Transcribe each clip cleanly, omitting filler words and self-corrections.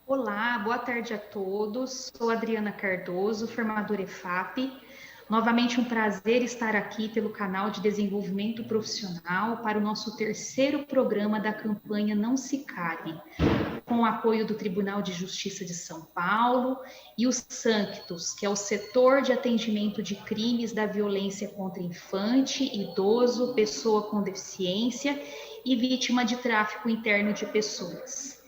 Olá, boa tarde a todos. Sou Adriana Cardoso, formadora EFAP. Novamente um prazer estar aqui pelo canal de desenvolvimento profissional para o nosso terceiro programa da campanha Não Se Cale, com o apoio do Tribunal de Justiça de São Paulo e o Sanctus, que é o setor de atendimento de crimes da violência contra infante, idoso, pessoa com deficiência e vítima de tráfico interno de pessoas,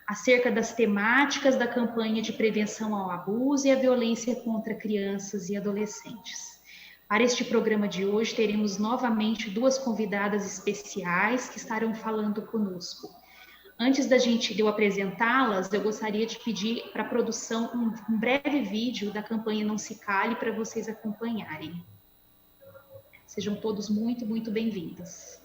acerca das temáticas da campanha de prevenção ao abuso e à violência contra crianças e adolescentes. Para este programa de hoje, teremos novamente duas convidadas especiais que estarão falando conosco. Antes de eu apresentá-las, eu gostaria de pedir para a produção um breve vídeo da campanha Não Se Cale para vocês acompanharem. Sejam todos muito, muito bem-vindos.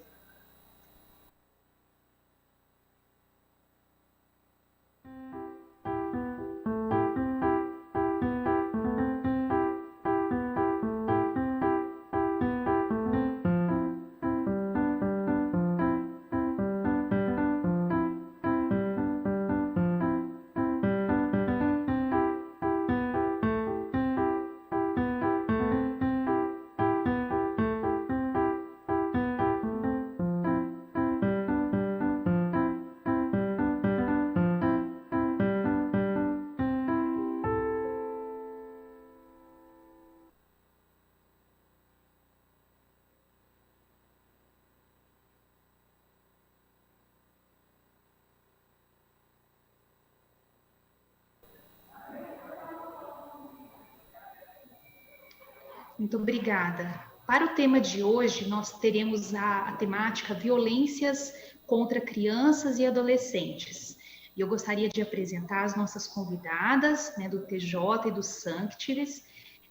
Muito obrigada. Para o tema de hoje, nós teremos a temática violências contra crianças e adolescentes. E eu gostaria de apresentar as nossas convidadas, né, do TJ e do Sanctis,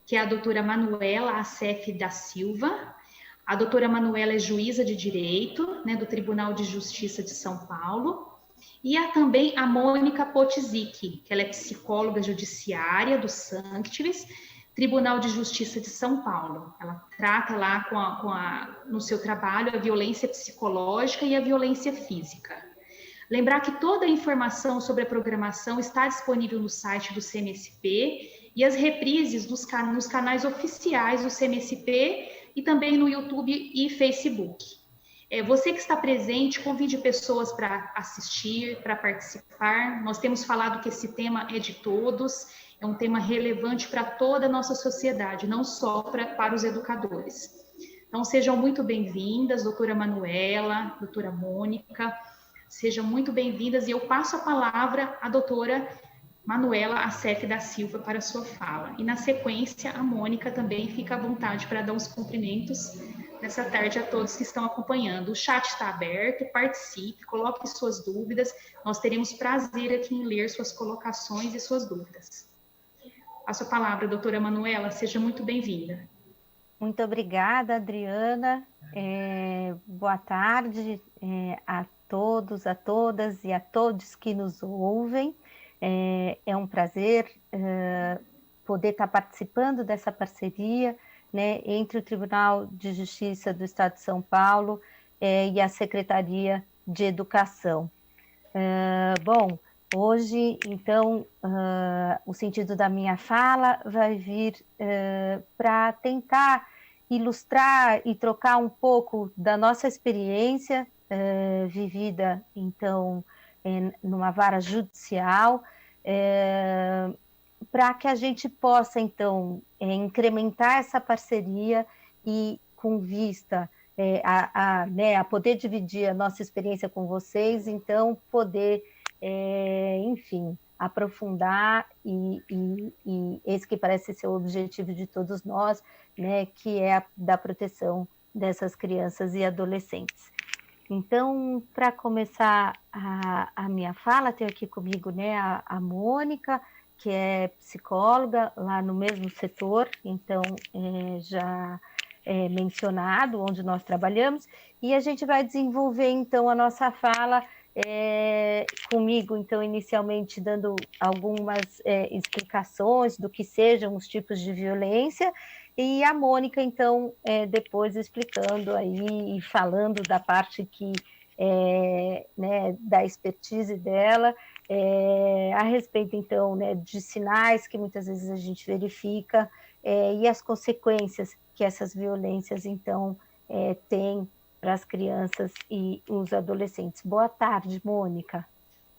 que é a doutora Manuela Acef da Silva. A doutora Manuela é juíza de direito, né, do Tribunal de Justiça de São Paulo. E há também a Mônica Potzic, que ela é psicóloga judiciária do Sanctis, Tribunal de Justiça de São Paulo. Ela trata lá no seu trabalho a violência psicológica e a violência física. Lembrar que toda a informação sobre a programação está disponível no site do CMSP e as reprises nos canais oficiais do CMSP e também no YouTube e Facebook. Você que está presente, convide pessoas para assistir, para participar. Nós temos falado que esse tema é de todos, é um tema relevante para toda a nossa sociedade, não só para os educadores. Então, sejam muito bem-vindas, doutora Manuela, doutora Mônica, sejam muito bem-vindas, e eu passo a palavra à doutora Manuela Acef da Silva para a sua fala. E, na sequência, a Mônica também fica à vontade para dar uns cumprimentos nessa tarde a todos que estão acompanhando. O chat está aberto, participe, coloque suas dúvidas, nós teremos prazer aqui em ler suas colocações e suas dúvidas. Passo a palavra, doutora Manuela, seja muito bem-vinda. Muito obrigada, Adriana. Boa tarde a todos, a todas e a todos que nos ouvem. É um prazer poder estar participando dessa parceria, né, entre o Tribunal de Justiça do Estado de São Paulo e a Secretaria de Educação. Bom, hoje, então, o sentido da minha fala vai vir para tentar ilustrar e trocar um pouco da nossa experiência vivida, então, numa vara judicial, para que a gente possa, então, incrementar essa parceria e, com vista a poder dividir a nossa experiência com vocês, então, poder, enfim, aprofundar e esse que parece ser o objetivo de todos nós, né, que é a da proteção dessas crianças e adolescentes. Então, para começar a minha fala, tenho aqui comigo, né, a Mônica, que é psicóloga lá no mesmo setor, então já mencionado, onde nós trabalhamos, e a gente vai desenvolver, então, a nossa fala comigo, então, inicialmente dando algumas explicações do que sejam os tipos de violência, e a Mônica, então, depois explicando aí e falando da parte que, né, da expertise dela, a respeito, então, né, de sinais que muitas vezes a gente verifica e as consequências que essas violências, então, têm para as crianças e os adolescentes. Boa tarde, Mônica.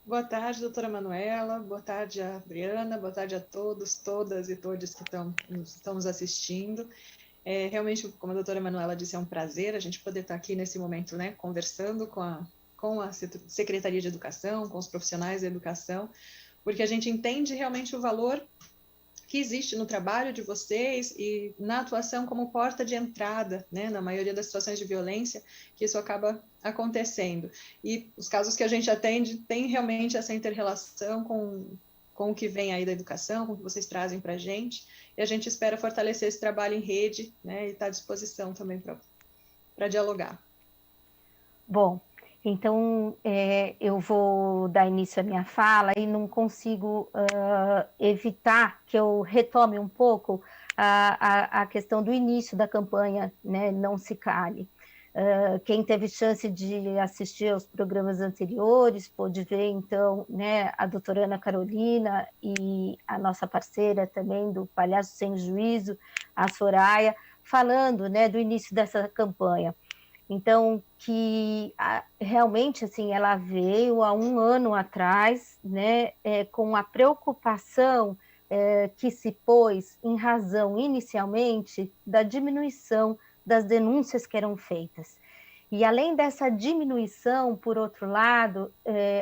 Boa tarde, doutora Manuela, boa tarde a Adriana, boa tarde a todos, todas e todos que estão nos assistindo. Realmente, como a doutora Manuela disse, é um prazer a gente poder estar aqui nesse momento, né, conversando com a Secretaria de Educação, com os profissionais da educação, porque a gente entende realmente o valor que existe no trabalho de vocês e na atuação como porta de entrada, né, na maioria das situações de violência, que isso acaba acontecendo. E os casos que a gente atende têm realmente essa inter-relação com o que vem aí da educação, com o que vocês trazem para a gente, e a gente espera fortalecer esse trabalho em rede, né, e está à disposição também para dialogar. Bom, então eu vou dar início à minha fala e não consigo evitar que eu retome um pouco a questão do início da campanha, né, Não Se Cale. Quem teve chance de assistir aos programas anteriores pôde ver, então, né, a doutora Ana Carolina e a nossa parceira também do Palhaço Sem Juízo, a Soraya, falando, né, do início dessa campanha. Então, que realmente, assim, ela veio há um ano atrás, né, com a preocupação que se pôs em razão, inicialmente, da diminuição das denúncias que eram feitas. E, além dessa diminuição, por outro lado,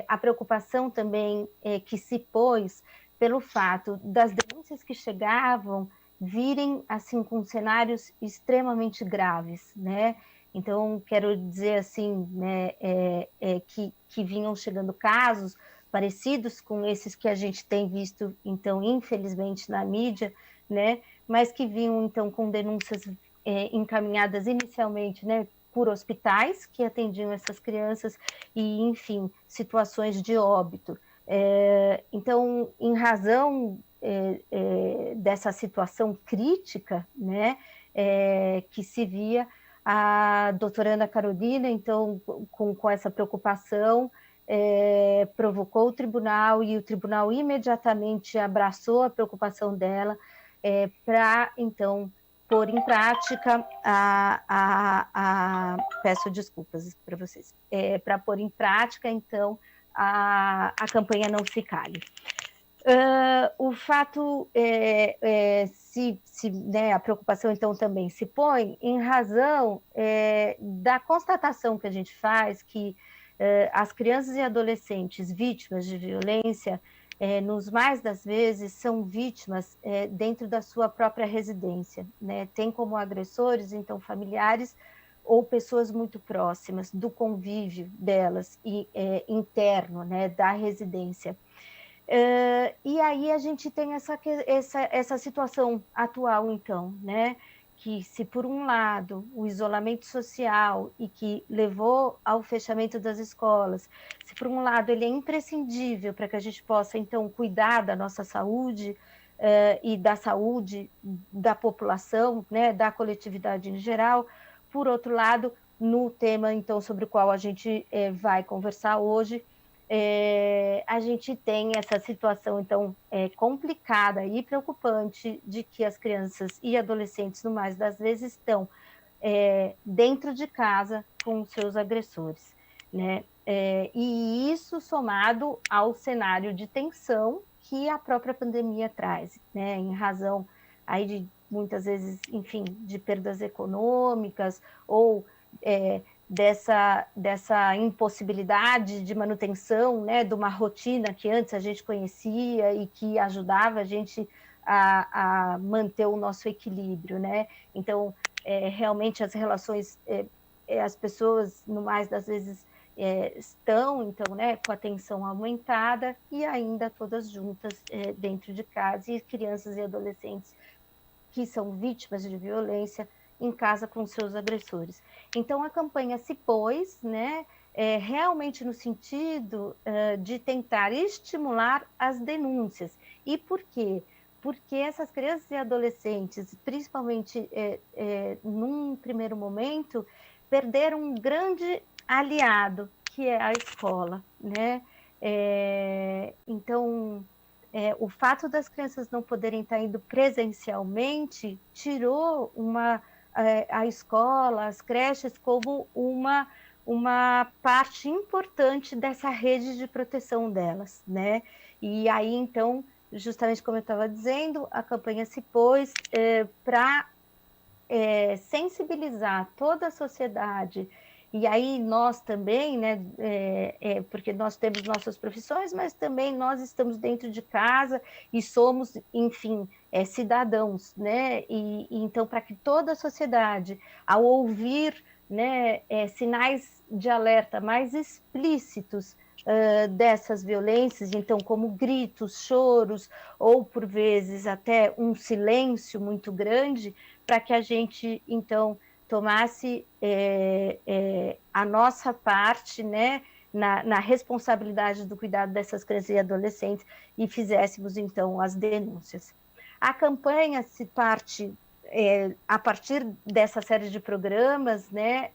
a preocupação também que se pôs pelo fato das denúncias que chegavam virem, assim, com cenários extremamente graves, né? Então, quero dizer assim, né, que vinham chegando casos parecidos com esses que a gente tem visto, então, infelizmente, na mídia, né, mas que vinham, então, com denúncias encaminhadas inicialmente, né, por hospitais que atendiam essas crianças e, enfim, situações de óbito. Então, em razão dessa situação crítica, né, que se via, a doutora Ana Carolina, então, com essa preocupação, provocou o tribunal e o tribunal imediatamente abraçou a preocupação dela para, então, pôr em prática peço desculpas para vocês, para pôr em prática, então, a campanha Não Se Cale. O fato, né, a preocupação, então, também se põe em razão da constatação que a gente faz que as crianças e adolescentes vítimas de violência, nos mais das vezes, são vítimas dentro da sua própria residência, né? Tem como agressores, então, familiares ou pessoas muito próximas do convívio delas e interno, né, da residência. E aí a gente tem essa situação atual, então, né? Que se por um lado o isolamento social e que levou ao fechamento das escolas, se por um lado ele é imprescindível para que a gente possa, então, cuidar da nossa saúde e da saúde da população, né, da coletividade em geral, por outro lado, no tema, então, sobre o qual a gente vai conversar hoje, a gente tem essa situação, então, complicada e preocupante de que as crianças e adolescentes, no mais das vezes, estão dentro de casa com os seus agressores, né? E isso somado ao cenário de tensão que a própria pandemia traz, né? Em razão aí de, muitas vezes, enfim, de perdas econômicas ou dessa impossibilidade de manutenção, né, de uma rotina que antes a gente conhecia e que ajudava a gente a manter o nosso equilíbrio, né? Então, realmente as relações, as pessoas, no mais das vezes, estão, então, né, com a tensão aumentada e ainda todas juntas dentro de casa, e crianças e adolescentes que são vítimas de violência em casa com seus agressores. Então, a campanha se pôs, né, realmente no sentido de tentar estimular as denúncias. E por quê? Porque essas crianças e adolescentes, principalmente num primeiro momento, perderam um grande aliado, que é a escola, né? Então, o fato das crianças não poderem estar indo presencialmente tirou a escola, as creches, como uma parte importante dessa rede de proteção delas, né? E aí, então, justamente como eu estava dizendo, a campanha se pôs para sensibilizar toda a sociedade, e aí nós também, né, porque nós temos nossas profissões, mas também nós estamos dentro de casa e somos, enfim, cidadãos, né, e então para que toda a sociedade, ao ouvir, né, sinais de alerta mais explícitos dessas violências, então como gritos, choros, ou por vezes até um silêncio muito grande, para que a gente, então, tomasse a nossa parte, né, na responsabilidade do cuidado dessas crianças e adolescentes e fizéssemos, então, as denúncias. A campanha se parte, a partir dessa série de programas, né,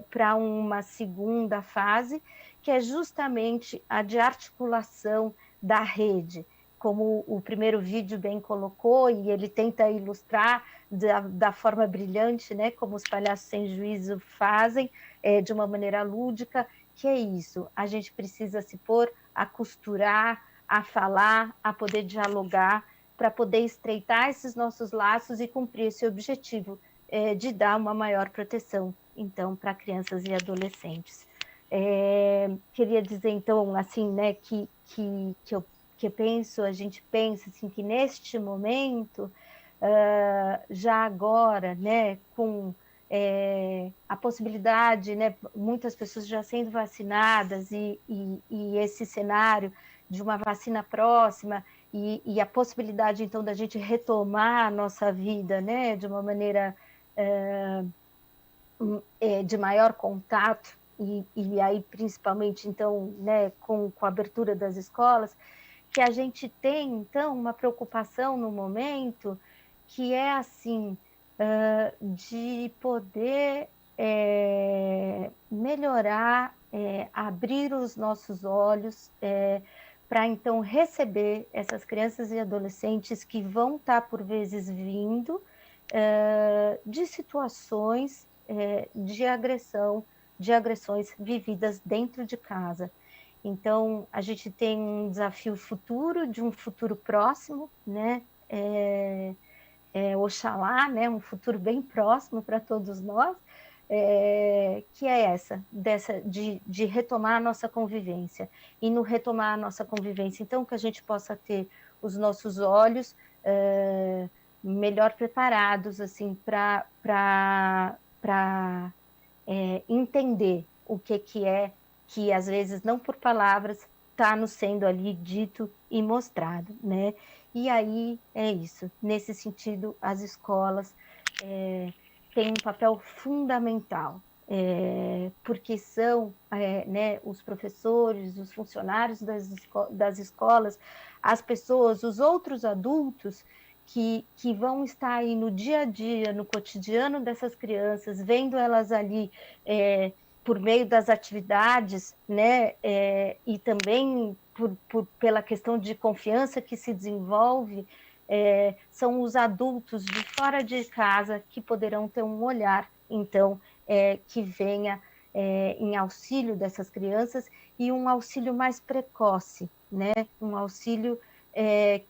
para uma segunda fase, que é justamente a de articulação da rede, como o primeiro vídeo bem colocou, e ele tenta ilustrar da forma brilhante, né, como os palhaços sem juízo fazem, de uma maneira lúdica, que é isso, a gente precisa se pôr a costurar, a falar, a poder dialogar, para poder estreitar esses nossos laços e cumprir esse objetivo de dar uma maior proteção, então, para crianças e adolescentes. Queria dizer, então, assim, né, que a gente pensa assim, que neste momento, já agora, né, com a possibilidade, né, muitas pessoas já sendo vacinadas e esse cenário de uma vacina próxima e a possibilidade, então, da gente retomar a nossa vida, né, de uma maneira de maior contato, e aí principalmente, então, né, com a abertura das escolas, que a gente tem, então, uma preocupação no momento que é, assim, de poder melhorar, abrir os nossos olhos para, então, receber essas crianças e adolescentes que vão estar, por vezes, vindo de situações de agressões vividas dentro de casa. Então, a gente tem um desafio futuro, de um futuro próximo, né? Oxalá, né? Um futuro bem próximo para todos nós, que é de retomar a nossa convivência. E no retomar a nossa convivência, então, que a gente possa ter os nossos olhos melhor preparados, assim, para entender o que é que, às vezes, não por palavras, está nos sendo ali dito e mostrado, né? E aí é isso. Nesse sentido, as escolas têm um papel fundamental, porque são né, os professores, os funcionários das escolas, as pessoas, os outros adultos que vão estar aí no dia a dia, no cotidiano dessas crianças, vendo elas ali por meio das atividades, né, e também pela questão de confiança que se desenvolve, são os adultos de fora de casa que poderão ter um olhar, então, que venha em auxílio dessas crianças e um auxílio mais precoce, né, um auxílio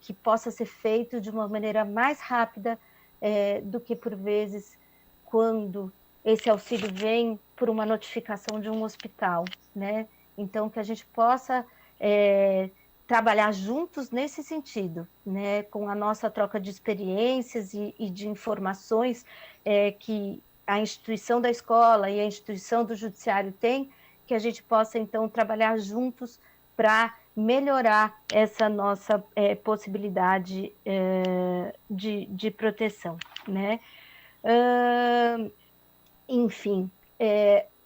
que possa ser feito de uma maneira mais rápida do que, por vezes, quando esse auxílio vem por uma notificação de um hospital, né? Então, que a gente possa trabalhar juntos nesse sentido, né? Com a nossa troca de experiências e de informações que a instituição da escola e a instituição do judiciário tem, que a gente possa, então, trabalhar juntos para melhorar essa nossa possibilidade de proteção, né? Enfim,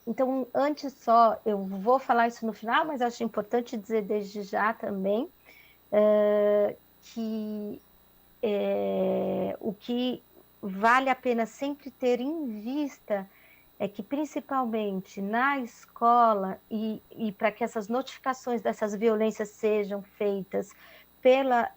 então, antes só, eu vou falar isso no final, mas acho importante dizer desde já também que o que vale a pena sempre ter em vista é que, principalmente na escola, e para que essas notificações dessas violências sejam feitas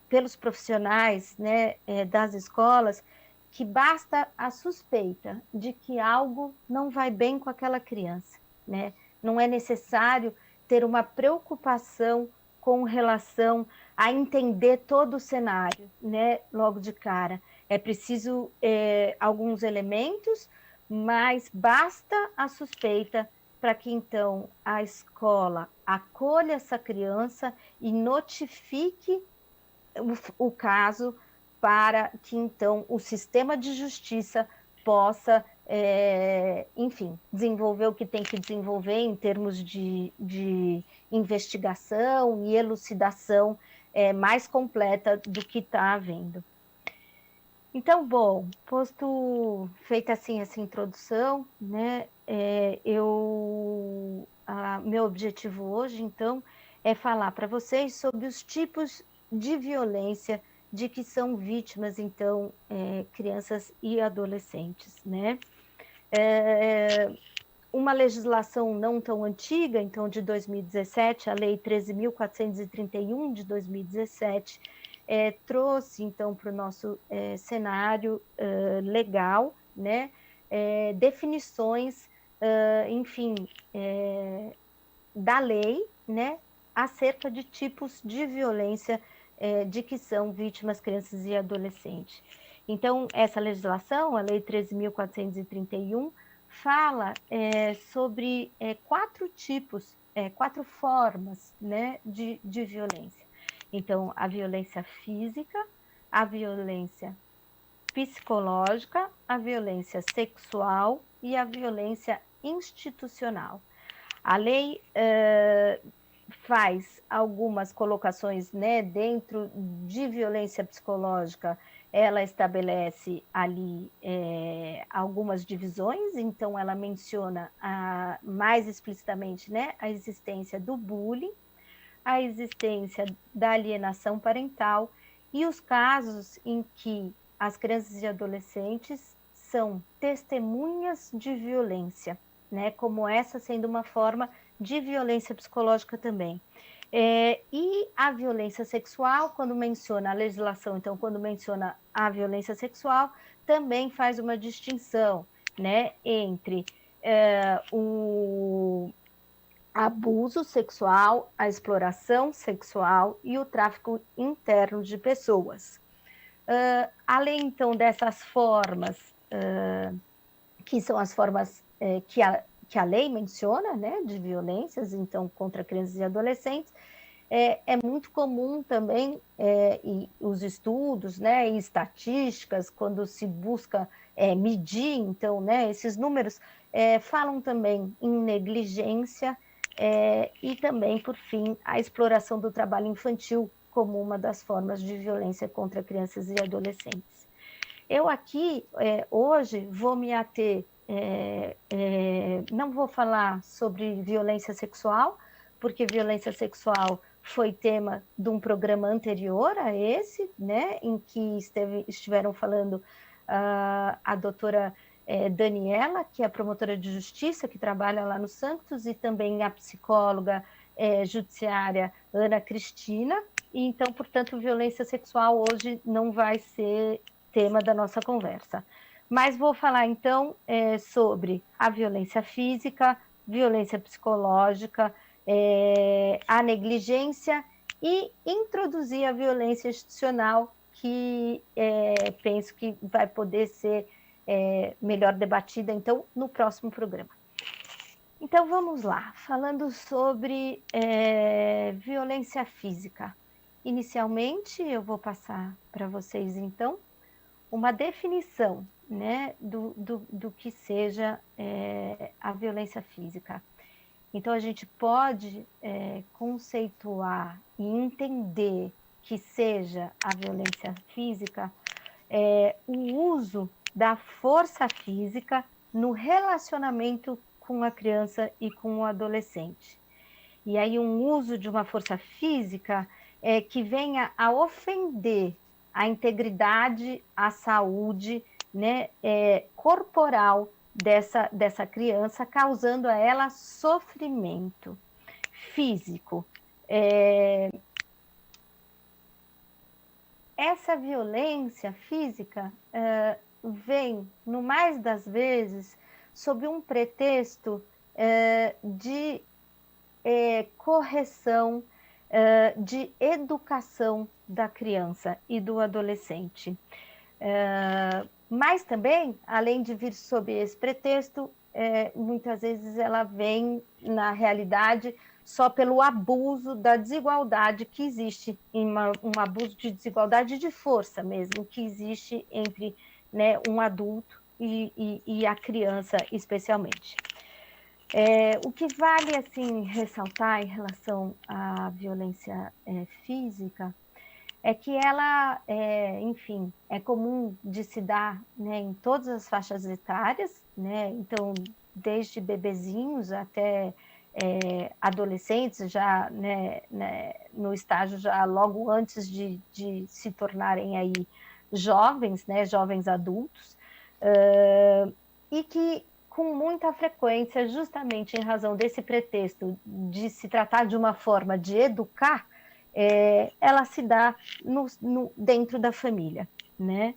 pelos profissionais, né, das escolas, que basta a suspeita de que algo não vai bem com aquela criança, né? Não é necessário ter uma preocupação com relação a entender todo o cenário, né, logo de cara. É preciso alguns elementos, mas basta a suspeita para que, então, a escola acolha essa criança e notifique o caso para que, então, o sistema de justiça possa, enfim, desenvolver o que tem que desenvolver em termos de investigação e elucidação mais completa do que está havendo. Então, bom, feita assim essa introdução, né, meu objetivo hoje, então, é falar para vocês sobre os tipos de violência de que são vítimas, então, crianças e adolescentes, né? Uma legislação não tão antiga, então, de 2017, a Lei 13.431 de 2017, trouxe, então, para o nosso cenário legal, né, definições, enfim, da lei, né, acerca de tipos de violência de que são vítimas crianças e adolescentes. Então, essa legislação, a Lei 13.431, fala sobre 4 tipos, 4 formas, né, de violência. Então, a violência física, a violência psicológica, a violência sexual e a violência institucional. A lei faz algumas colocações, né, dentro de violência psicológica. Ela estabelece ali algumas divisões, então ela menciona mais explicitamente, né, a existência do bullying, a existência da alienação parental e os casos em que as crianças e adolescentes são testemunhas de violência, né, como essa sendo uma forma de violência psicológica também. E a violência sexual, quando menciona a legislação, então, quando menciona a violência sexual, também faz uma distinção, né, entre o abuso sexual, a exploração sexual e o tráfico interno de pessoas. Além, então, dessas formas, que são as formas que a lei menciona, né, de violências, então, contra crianças e adolescentes, é muito comum também, e os estudos, né, e estatísticas, quando se busca medir, então, né, esses números, falam também em negligência, e também, por fim, a exploração do trabalho infantil como uma das formas de violência contra crianças e adolescentes. Eu aqui, hoje, vou me ater, não vou falar sobre violência sexual, porque violência sexual foi tema de um programa anterior a esse, né, em que estiveram falando a doutora Daniela, que é a promotora de justiça, que trabalha lá no Santos, e também a psicóloga judiciária Ana Cristina, e então, portanto, violência sexual hoje não vai ser tema da nossa conversa. Mas vou falar, então, sobre a violência física, violência psicológica, a negligência e introduzir a violência institucional, que penso que vai poder ser melhor debatida, então, no próximo programa. Então, vamos lá, falando sobre violência física. Inicialmente, eu vou passar para vocês, então, uma definição, né, do que seja a violência física. Então, a gente pode conceituar e entender que seja a violência física o uso da força física no relacionamento com a criança e com o adolescente. E aí um uso de uma força física que venha a ofender a integridade, a saúde, né, corporal dessa criança, causando a ela sofrimento físico. Essa violência física vem, no mais das vezes, sob um pretexto de correção, de educação da criança e do adolescente. Mas também, além de vir sob esse pretexto, muitas vezes ela vem, na realidade, só pelo abuso da desigualdade que existe, um abuso de desigualdade de força mesmo, que existe entre, né, um adulto e a criança, especialmente. O que vale, assim, ressaltar em relação à violência física é que ela, enfim, é comum de se dar, né, em todas as faixas etárias, né? Então, desde bebezinhos até adolescentes, já, né, no estágio já logo antes de se tornarem aí jovens, né, jovens adultos, e que com muita frequência, justamente em razão desse pretexto de se tratar de uma forma de educar, ela se dá dentro da família, né?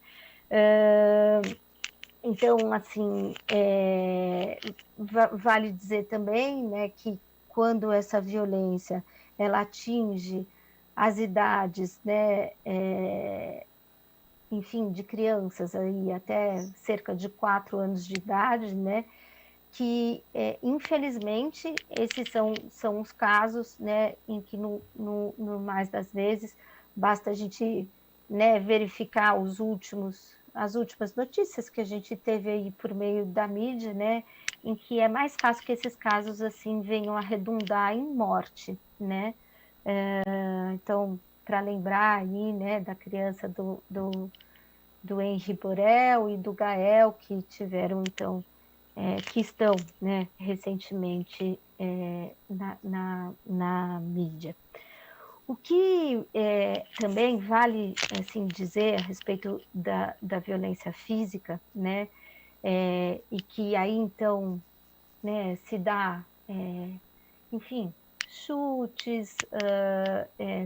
Então, assim, vale dizer também, né, que quando essa violência ela atinge as idades, né, enfim, de crianças aí até cerca de 4 anos de idade, né, que, infelizmente, esses são os casos, né, em que, no mais das vezes, basta a gente, né, verificar as últimas notícias que a gente teve aí por meio da mídia, né, em que é mais fácil que esses casos, assim, venham a redundar em morte, né. Então, para lembrar aí, né, da criança do Henri Borel e do Gael, que tiveram, então, que estão, né, recentemente na mídia. O que também vale, assim, dizer a respeito da violência física, né, e que aí, então, né, se dá, enfim, chutes,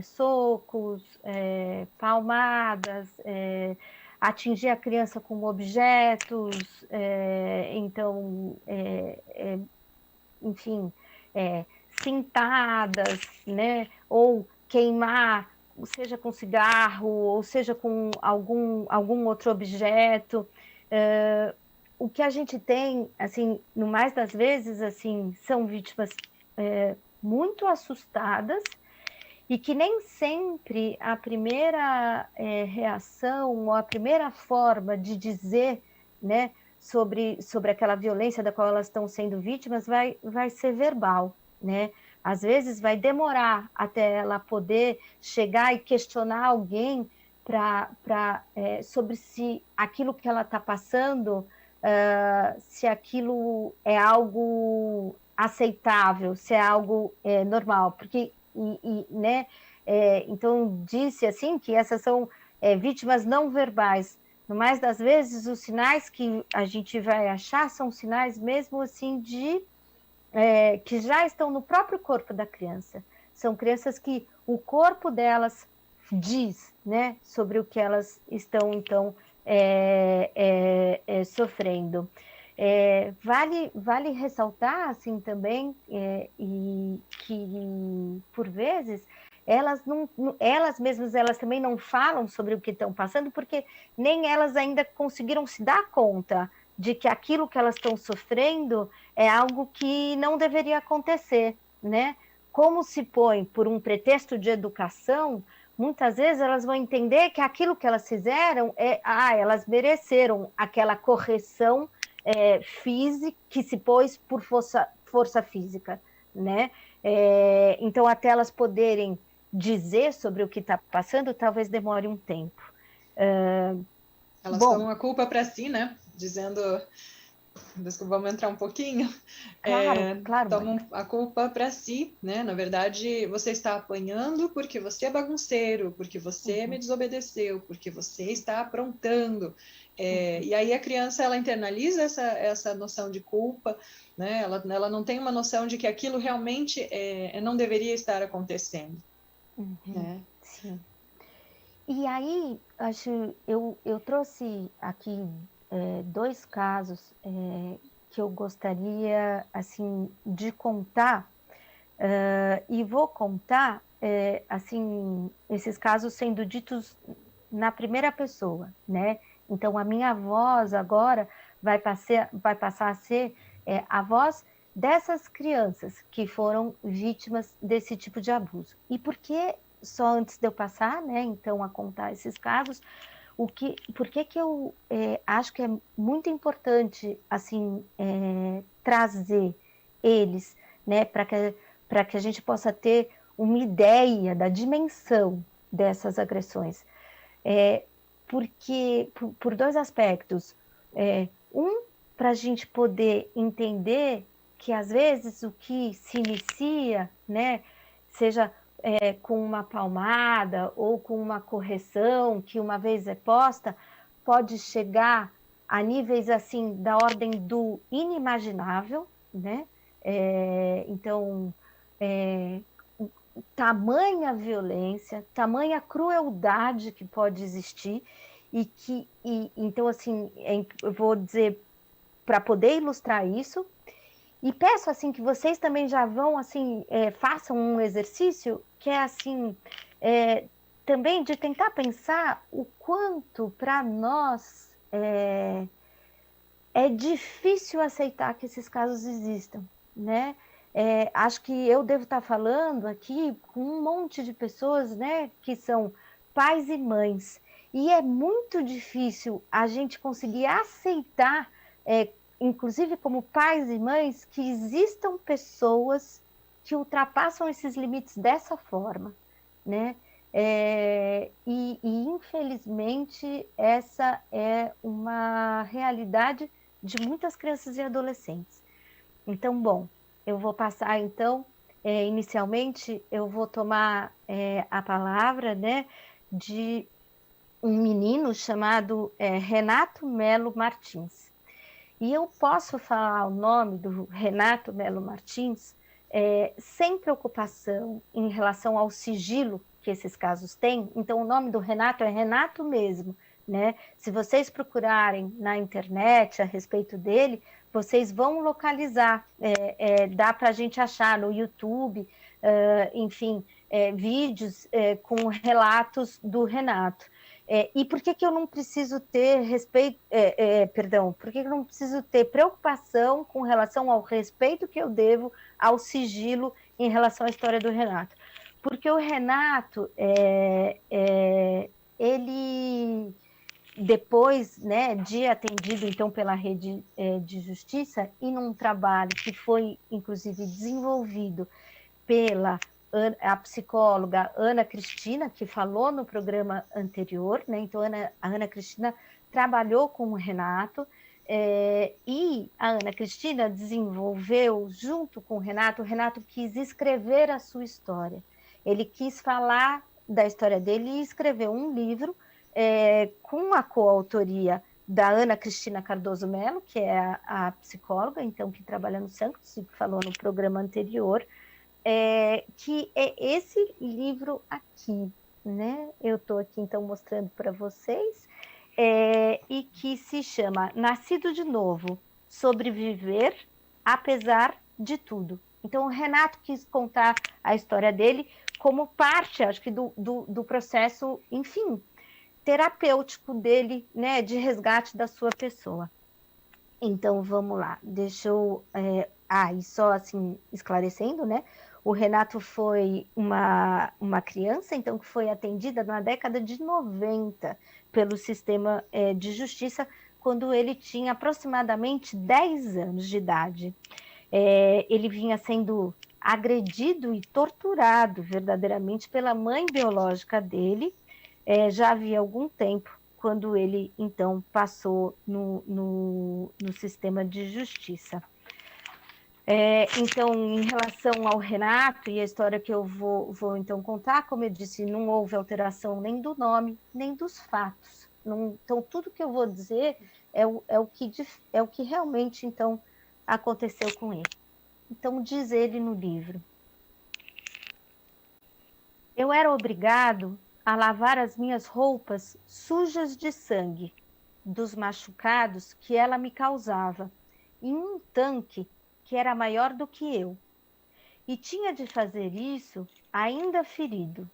socos, palmadas, atingir a criança com objetos, então, enfim, cintadas, né, ou queimar, seja com cigarro, ou seja com algum outro objeto. O que a gente tem, assim, no mais das vezes, assim, são vítimas muito assustadas, e que nem sempre a primeira reação ou a primeira forma de dizer, né, sobre aquela violência da qual elas estão sendo vítimas vai ser verbal, né? Às vezes vai demorar até ela poder chegar e questionar alguém sobre se aquilo que ela está passando, se aquilo é algo aceitável, se é algo normal, porque né, então disse assim que essas são vítimas não verbais. No mais das vezes, os sinais que a gente vai achar são sinais mesmo assim que já estão no próprio corpo da criança. São crianças que o corpo delas diz, né, sobre o que elas estão, então, sofrendo. Vale ressaltar, assim, também, e que, por vezes, elas mesmas elas também não falam sobre o que estão passando, porque nem elas ainda conseguiram se dar conta de que aquilo que elas estão sofrendo é algo que não deveria acontecer, né? Como se põe por um pretexto de educação, muitas vezes elas vão entender que aquilo que elas fizeram elas mereceram aquela correção física que se pôs por força física, né? Então, até elas poderem dizer sobre o que está passando, talvez demore um tempo. Elas tomam a culpa para si, né? Dizendo, desculpa, vamos entrar um pouquinho. Claro. Tomam a culpa para si, né? Na verdade, você está apanhando porque você é bagunceiro, porque você me desobedeceu, porque você está aprontando. E aí a criança, ela internaliza essa noção de culpa, né? Ela não tem uma noção de que aquilo realmente não deveria estar acontecendo. Né? Sim. E aí, eu trouxe aqui 2 casos que eu gostaria, assim, de contar, e vou contar, assim, esses casos sendo ditos na primeira pessoa, né? Então, a minha voz agora vai passar a ser a voz dessas crianças que foram vítimas desse tipo de abuso. E por que, só antes de eu passar, né, então, a contar esses casos, por que eu acho que é muito importante, assim, trazer eles, né, para que a gente possa ter uma ideia da dimensão dessas agressões. Porque, por 2 aspectos. Para a gente poder entender que, às vezes, o que se inicia, né, seja com uma palmada ou com uma correção que uma vez é posta, pode chegar a níveis assim da ordem do inimaginável, né? Então, tamanha violência, tamanha crueldade que pode existir, então, assim, eu vou dizer, para poder ilustrar isso, e peço, assim, que vocês também já vão, assim, façam um exercício que é, assim, também de tentar pensar o quanto para nós é difícil aceitar que esses casos existam, né? Acho que eu devo estar falando aqui com um monte de pessoas, né, que são pais e mães, e é muito difícil a gente conseguir aceitar, inclusive como pais e mães, que existam pessoas que ultrapassam esses limites dessa forma, né? E infelizmente essa é uma realidade de muitas crianças e adolescentes. Então, bom, eu vou passar, então, inicialmente, eu vou tomar a palavra, né, de um menino chamado Renato Melo Martins. E eu posso falar o nome do Renato Melo Martins sem preocupação em relação ao sigilo que esses casos têm. Então, o nome do Renato é Renato mesmo, né? Se vocês procurarem na internet a respeito dele, vocês vão localizar, dá para a gente achar no YouTube, enfim, vídeos com relatos do Renato. E por que eu não preciso ter por que eu não preciso ter preocupação com relação ao respeito que eu devo ao sigilo em relação à história do Renato? Porque o Renato, ele, depois, né, de atendido, então, pela rede de justiça, e num trabalho que foi, inclusive, desenvolvido pela a psicóloga Ana Cristina, que falou no programa anterior, né? Então, a Ana Cristina trabalhou com o Renato, e a Ana Cristina desenvolveu, junto com o Renato quis escrever a sua história. Ele quis falar da história dele e escreveu um livro com a coautoria da Ana Cristina Cardoso Melo, que é a psicóloga, então, que trabalha no Sanctus, que falou no programa anterior, que é esse livro aqui, né? Eu estou aqui, então, mostrando para vocês, e que se chama Nascido de Novo, Sobreviver Apesar de Tudo. Então, o Renato quis contar a história dele como parte, acho que, do processo, enfim, terapêutico dele, né, de resgate da sua pessoa. Então, vamos lá, deixa eu... e só assim, esclarecendo, né? O Renato foi uma criança, então, que foi atendida na década de 90 pelo sistema de justiça, quando ele tinha aproximadamente 10 anos de idade. Ele vinha sendo agredido e torturado verdadeiramente pela mãe biológica dele, já havia algum tempo, quando ele, então, passou no sistema de justiça. Então, em relação ao Renato e a história que eu vou então contar, como eu disse, não houve alteração nem do nome, nem dos fatos, Então, tudo que eu vou dizer é o que realmente, então, aconteceu com ele. Então, diz ele no livro: eu era obrigado a lavar as minhas roupas sujas de sangue, dos machucados que ela me causava, em um tanque que era maior do que eu. E tinha de fazer isso ainda ferido.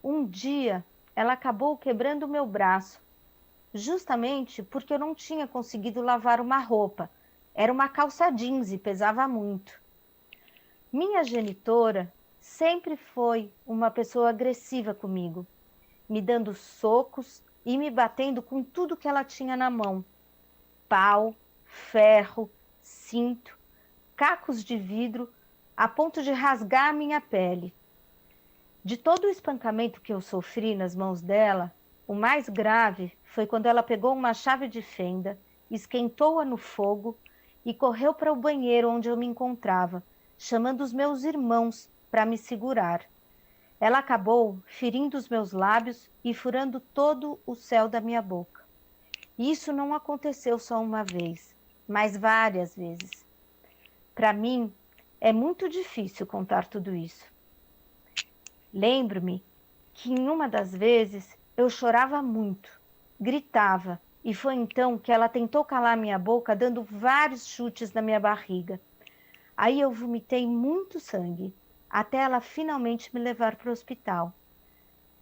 Um dia, ela acabou quebrando o meu braço, justamente porque eu não tinha conseguido lavar uma roupa. Era uma calça jeans e pesava muito. Minha genitora sempre foi uma pessoa agressiva comigo, me dando socos e me batendo com tudo que ela tinha na mão: pau, ferro, cinto, cacos de vidro, a ponto de rasgar a minha pele. De todo o espancamento que eu sofri nas mãos dela, o mais grave foi quando ela pegou uma chave de fenda, esquentou-a no fogo e correu para o banheiro onde eu me encontrava, chamando os meus irmãos para me segurar. Ela acabou ferindo os meus lábios e furando todo o céu da minha boca. Isso não aconteceu só uma vez, mas várias vezes. Para mim, é muito difícil contar tudo isso. Lembro-me que em uma das vezes eu chorava muito, gritava, e foi então que ela tentou calar minha boca, dando vários chutes na minha barriga. Aí eu vomitei muito sangue, até ela finalmente me levar para o hospital.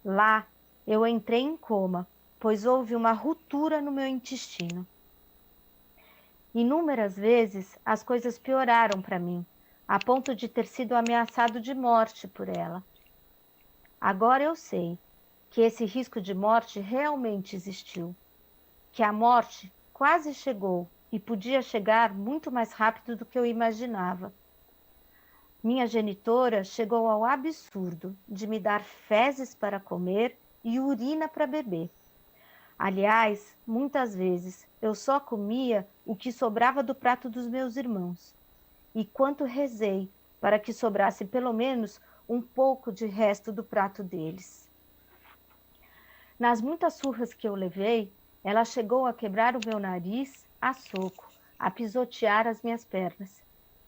Lá eu entrei em coma, pois houve uma ruptura no meu intestino. Inúmeras vezes as coisas pioraram para mim, a ponto de ter sido ameaçado de morte por ela. Agora eu sei que esse risco de morte realmente existiu, que a morte quase chegou e podia chegar muito mais rápido do que eu imaginava. Minha genitora chegou ao absurdo de me dar fezes para comer e urina para beber. Aliás, muitas vezes eu só comia o que sobrava do prato dos meus irmãos. E quanto rezei para que sobrasse pelo menos um pouco de resto do prato deles. Nas muitas surras que eu levei, ela chegou a quebrar o meu nariz a soco, a pisotear as minhas pernas.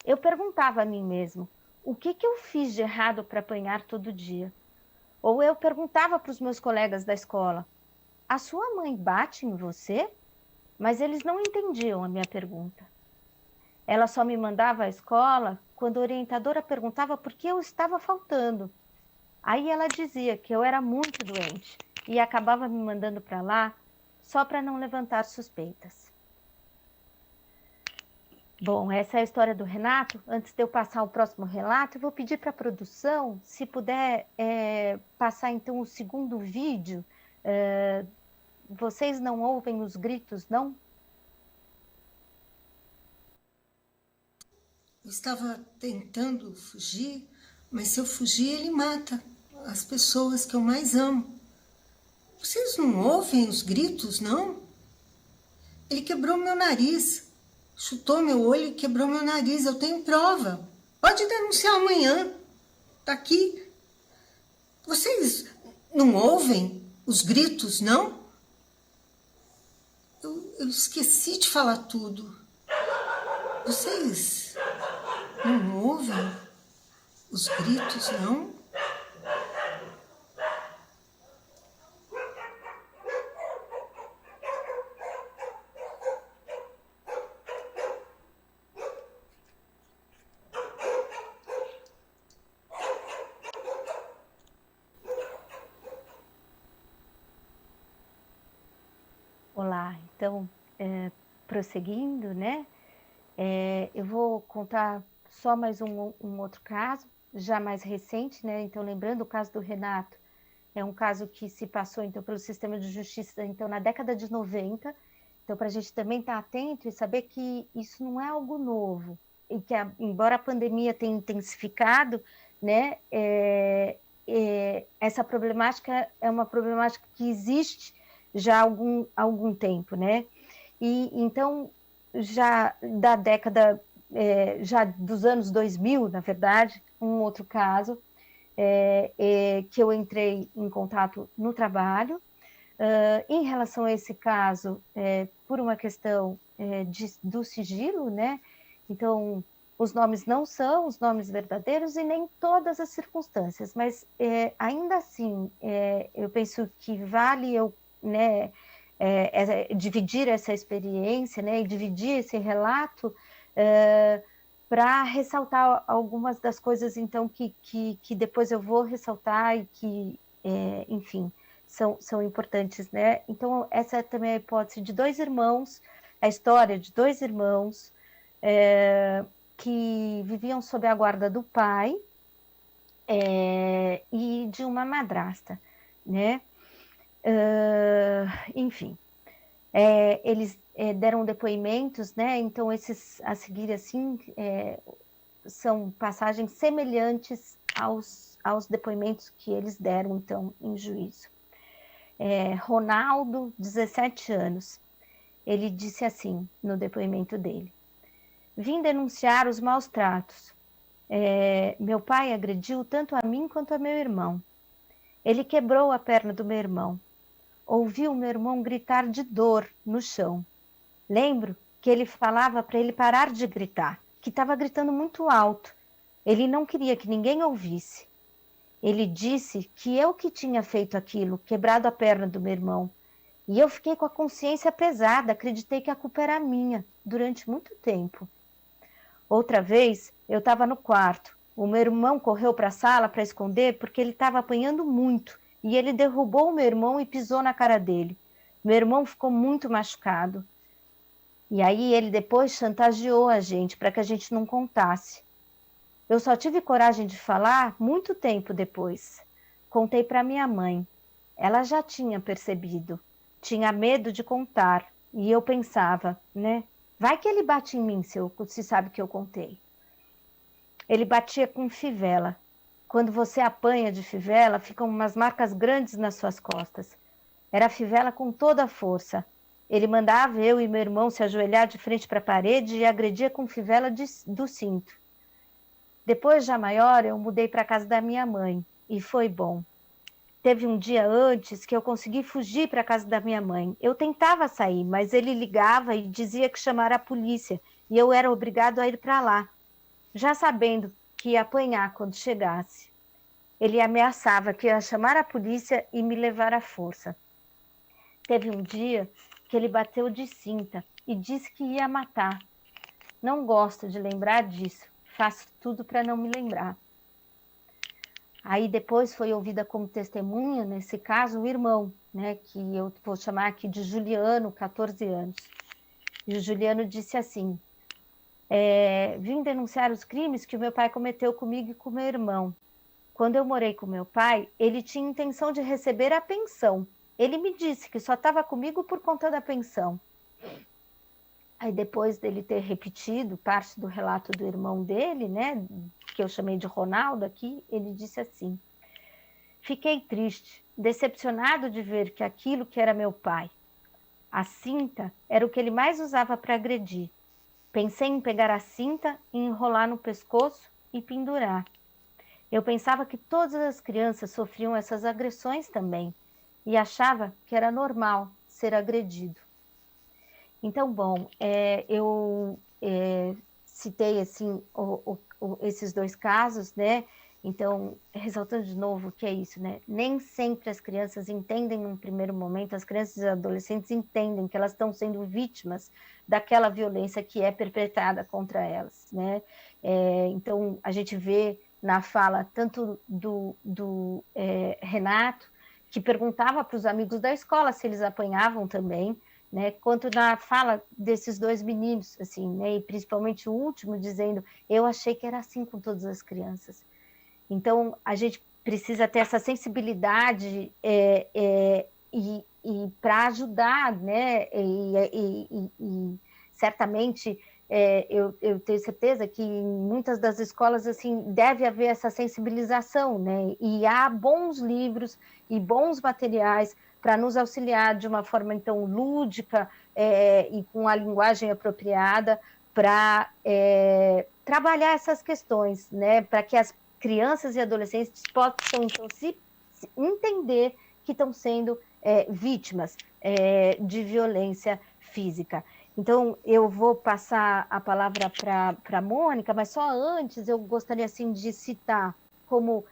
Eu perguntava a mim mesmo: o que eu fiz de errado para apanhar todo dia? Ou eu perguntava para os meus colegas da escola: a sua mãe bate em você? Mas eles não entendiam a minha pergunta. Ela só me mandava à escola quando a orientadora perguntava por que eu estava faltando. Aí ela dizia que eu era muito doente e acabava me mandando para lá só para não levantar suspeitas. Bom, essa é a história do Renato. Antes de eu passar o próximo relato, eu vou pedir para a produção, se puder passar então o segundo vídeo. Vocês não ouvem os gritos, não? Eu estava tentando fugir, mas se eu fugir, ele mata as pessoas que eu mais amo. Vocês não ouvem os gritos, não? Ele quebrou meu nariz, chutou meu olho e quebrou meu nariz. Eu tenho prova. Pode denunciar amanhã. Tá aqui. Vocês não ouvem os gritos, não? Eu esqueci de falar tudo. Vocês não ouvem os gritos, não? Olá, então, prosseguindo, né? Eu vou contar só mais um outro caso, já mais recente, né? Então, lembrando o caso do Renato, é um caso que se passou, então, pelo sistema de justiça, então, na década de 90. Então, para a gente também estar atento e saber que isso não é algo novo, e que, embora a pandemia tenha intensificado, né? Essa problemática é uma problemática que existe já há algum tempo, né? E então, já da década, já dos anos 2000, na verdade, um outro caso, que eu entrei em contato no trabalho, Em relação a esse caso, por uma questão do sigilo, né? Então, os nomes não são os nomes verdadeiros e nem todas as circunstâncias, mas ainda assim, eu penso que vale eu, né, dividir essa experiência, né, e dividir esse relato para ressaltar algumas das coisas, então, que depois eu vou ressaltar e que, enfim, são importantes, né? Então, essa também é a hipótese de dois irmãos, a história de dois irmãos que viviam sob a guarda do pai e de uma madrasta, né? Enfim, eles deram depoimentos, né? Então, esses a seguir, assim, são passagens semelhantes aos depoimentos que eles deram, então, em juízo. Ronaldo, 17 anos, ele disse assim, no depoimento dele: vim denunciar os maus tratos. Meu pai agrediu tanto a mim quanto a meu irmão. Ele quebrou a perna do meu irmão. Ouvi o meu irmão gritar de dor no chão. Lembro que ele falava para ele parar de gritar, que estava gritando muito alto. Ele não queria que ninguém ouvisse. Ele disse que eu que tinha feito aquilo, quebrado a perna do meu irmão. E eu fiquei com a consciência pesada, acreditei que a culpa era minha, durante muito tempo. Outra vez, eu estava no quarto. O meu irmão correu para a sala para esconder porque ele estava apanhando muito. E ele derrubou o meu irmão e pisou na cara dele. Meu irmão ficou muito machucado. E aí ele depois chantageou a gente para que a gente não contasse. Eu só tive coragem de falar muito tempo depois. Contei para minha mãe. Ela já tinha percebido. Tinha medo de contar. E eu pensava, né? Vai que ele bate em mim se sabe que eu contei. Ele batia com fivela. Quando você apanha de fivela, ficam umas marcas grandes nas suas costas. Era fivela com toda a força. Ele mandava eu e meu irmão se ajoelhar de frente para a parede e agredia com fivela do cinto. Depois, já maior, eu mudei para a casa da minha mãe. E foi bom. Teve um dia antes que eu consegui fugir para a casa da minha mãe. Eu tentava sair, mas ele ligava e dizia que chamara a polícia. E eu era obrigado a ir para lá, já sabendo que ia apanhar quando chegasse. Ele ameaçava que ia chamar a polícia e me levar à força. Teve um dia que ele bateu de cinta e disse que ia matar. Não gosto de lembrar disso. Faço tudo para não me lembrar. Aí depois foi ouvida como testemunha, nesse caso, o irmão, né, que eu vou chamar aqui de Juliano, 14 anos. E o Juliano disse assim: vim denunciar os crimes que o meu pai cometeu comigo e com meu irmão. Quando eu morei com meu pai, ele tinha intenção de receber a pensão. Ele me disse que só estava comigo por conta da pensão. Aí depois dele ter repetido parte do relato do irmão dele, né, que eu chamei de Ronaldo aqui, ele disse assim: fiquei triste, decepcionado de ver que aquilo que era meu pai, a cinta, era o que ele mais usava para agredir. Pensei em pegar a cinta e enrolar no pescoço e pendurar. Eu pensava que todas as crianças sofriam essas agressões também e achava que era normal ser agredido. Então, bom, eu citei assim esses dois casos, né? Então, ressaltando de novo o que é isso, né? Nem sempre as crianças entendem num primeiro momento, as crianças e adolescentes entendem que elas estão sendo vítimas daquela violência que é perpetrada contra elas, né? Então, a gente vê na fala tanto do Renato, que perguntava para os amigos da escola se eles apanhavam também, né, quanto na fala desses dois meninos, assim, né, e principalmente o último, dizendo: eu achei que era assim com todas as crianças. Então, a gente precisa ter essa sensibilidade e para ajudar, né, e certamente eu tenho certeza que em muitas das escolas assim deve haver essa sensibilização, né, e há bons livros e bons materiais para nos auxiliar de uma forma, então, lúdica e com a linguagem apropriada para trabalhar essas questões, né? Para que as crianças e adolescentes possam, então, se entender que estão sendo vítimas de violência física. Então, eu vou passar a palavra para a Mônica, mas só antes eu gostaria assim, de citar como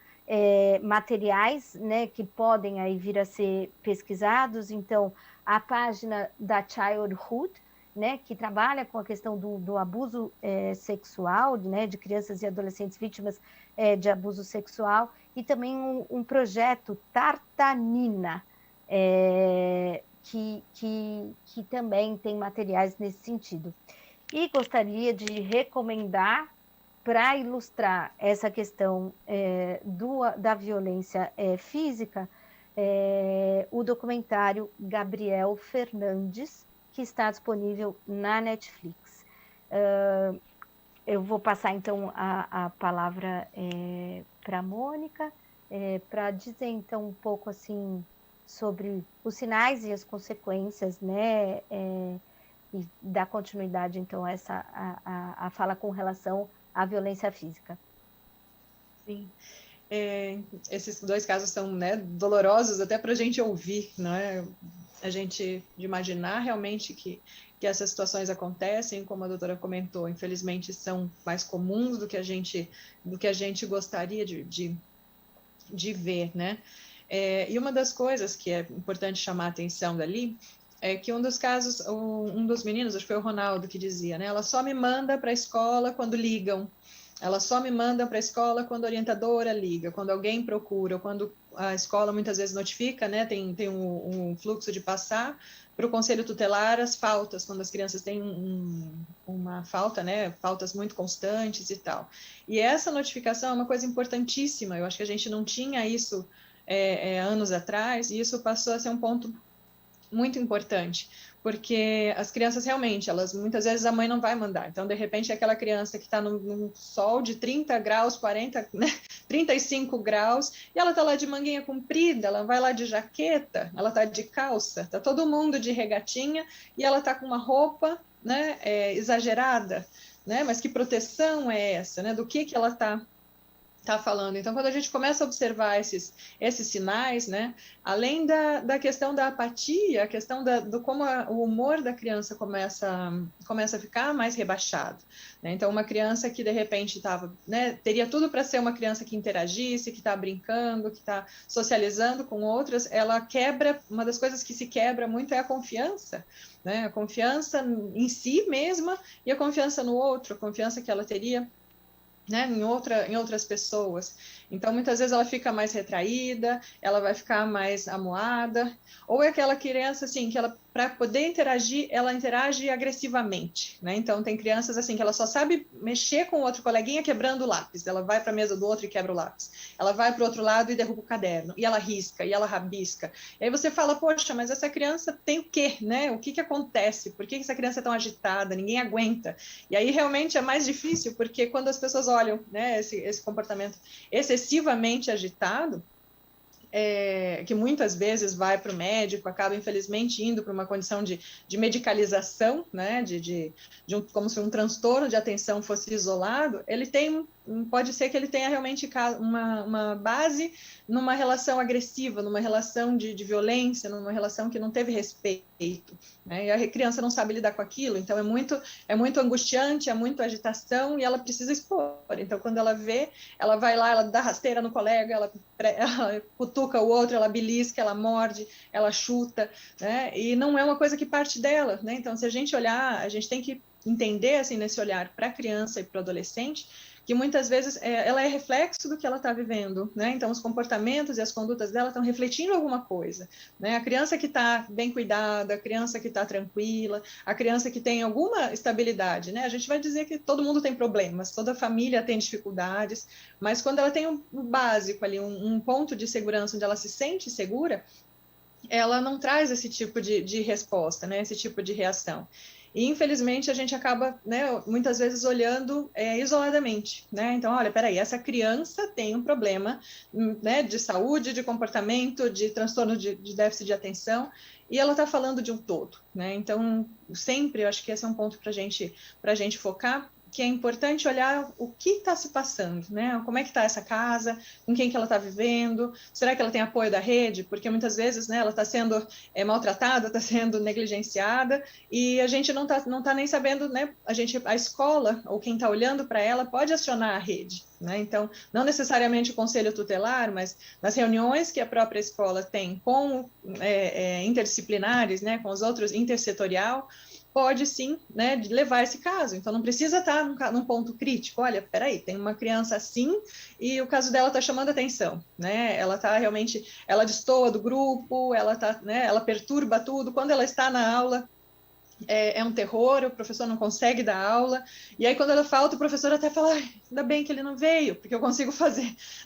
materiais, né, que podem aí vir a ser pesquisados. Então, a página da Childhood, né, que trabalha com a questão do abuso sexual, né, de crianças e adolescentes vítimas de abuso sexual, e também um projeto Tartanina, que também tem materiais nesse sentido. E gostaria de recomendar, para ilustrar essa questão da violência física, o documentário Gabriel Fernandes, que está disponível na Netflix. Eu vou passar, então, a palavra para a Mônica, para dizer, então, um pouco, assim, sobre os sinais e as consequências, né, e dar continuidade, então, a fala com relação à violência física. Sim. Esses dois casos são, né, dolorosos até para a gente ouvir, não é? A gente de imaginar realmente que essas situações acontecem, como a doutora comentou, infelizmente são mais comuns do que a gente gostaria de ver, né? E uma das coisas que é importante chamar a atenção dali é que um dos casos, um dos meninos, acho que foi o Ronaldo que dizia, né? Ela só me manda para a escola quando ligam. Ela só me manda para a escola quando a orientadora liga, quando alguém procura, ou quando a escola muitas vezes notifica, né? Tem um fluxo de passar para o conselho tutelar as faltas, quando as crianças têm uma falta, né? Faltas muito constantes e tal. E essa notificação é uma coisa importantíssima. Eu acho que a gente não tinha isso anos atrás, e isso passou a ser um ponto muito importante, porque as crianças realmente, muitas vezes a mãe não vai mandar, então de repente é aquela criança que está num sol de 30 graus, 40, né, 35 graus, e ela está lá de manguinha comprida, ela vai lá de jaqueta, ela está de calça, está todo mundo de regatinha, e ela está com uma roupa, né, exagerada, né, mas que proteção é essa, né, do que ela está falando. Então, quando a gente começa a observar esses sinais, né, além da questão da apatia, a questão do como o humor da criança começa a ficar mais rebaixado, né? Então, uma criança que, de repente, teria tudo para ser uma criança que interagisse, que está brincando, que está socializando com outras, ela quebra, uma das coisas que se quebra muito é a confiança, né? A confiança em si mesma e a confiança no outro, a confiança que ela teria, né, em outras pessoas. Então, muitas vezes ela fica mais retraída, ela vai ficar mais amuada, ou é aquela criança, assim, que ela, para poder interagir, ela interage agressivamente, né? Então, tem crianças, assim, que ela só sabe mexer com o outro coleguinha quebrando o lápis, ela vai para a mesa do outro e quebra o lápis, ela vai para o outro lado e derruba o caderno, e ela risca, e ela rabisca. E aí você fala, poxa, mas essa criança tem o quê, né? O que acontece? Por que essa criança é tão agitada? Ninguém aguenta. E aí, realmente, é mais difícil, porque quando as pessoas olham, né, esse comportamento excessivamente agitado, que muitas vezes vai para o médico, acaba infelizmente indo para uma condição de medicalização, né, como se um transtorno de atenção fosse isolado, pode ser que ele tenha realmente uma base numa relação agressiva, numa relação de violência, numa relação que não teve respeito, né, e a criança não sabe lidar com aquilo, então é muito angustiante, é muito agitação, e ela precisa expor. Então, quando ela vê, ela vai lá, ela dá rasteira no colega, ela cutuca o outro, ela belisca, ela morde, ela chuta, né? E não é uma coisa que parte dela, né? Então, se a gente olhar, a gente tem que entender, assim, nesse olhar para a criança e para o adolescente, que muitas vezes ela é reflexo do que ela está vivendo, né? Então, os comportamentos e as condutas dela estão refletindo alguma coisa, né? A criança que está bem cuidada, a criança que está tranquila, a criança que tem alguma estabilidade, né? A gente vai dizer que todo mundo tem problemas, toda família tem dificuldades, mas quando ela tem um básico ali, um ponto de segurança onde ela se sente segura, ela não traz esse tipo de resposta, né? Esse tipo de reação. E, infelizmente, a gente acaba, né, muitas vezes olhando isoladamente, né? Então, olha, peraí, essa criança tem um problema, né, de saúde, de comportamento, de transtorno de déficit de atenção, e ela está falando de um todo, né? Então, sempre, eu acho que esse é um ponto para a gente focar, que é importante olhar o que está se passando, né? Como é que está essa casa, com quem que ela está vivendo, será que ela tem apoio da rede? Porque muitas vezes, né, ela está sendo maltratada, está sendo negligenciada, e a gente não tá nem sabendo, né? A escola, ou quem está olhando para ela, pode acionar a rede, né? Então, não necessariamente o conselho tutelar, mas nas reuniões que a própria escola tem com interdisciplinares, né, com os outros, intersetorial, pode sim, né, levar esse caso. Então não precisa estar num ponto crítico. Olha, peraí, tem uma criança assim e o caso dela está chamando atenção, né? Ela está realmente, ela destoa do grupo, ela tá, né? Ela perturba tudo. Quando ela está na aula é um terror, o professor não consegue dar aula. E aí quando ela falta, o professor até fala, ainda bem que ele não veio, porque eu consigo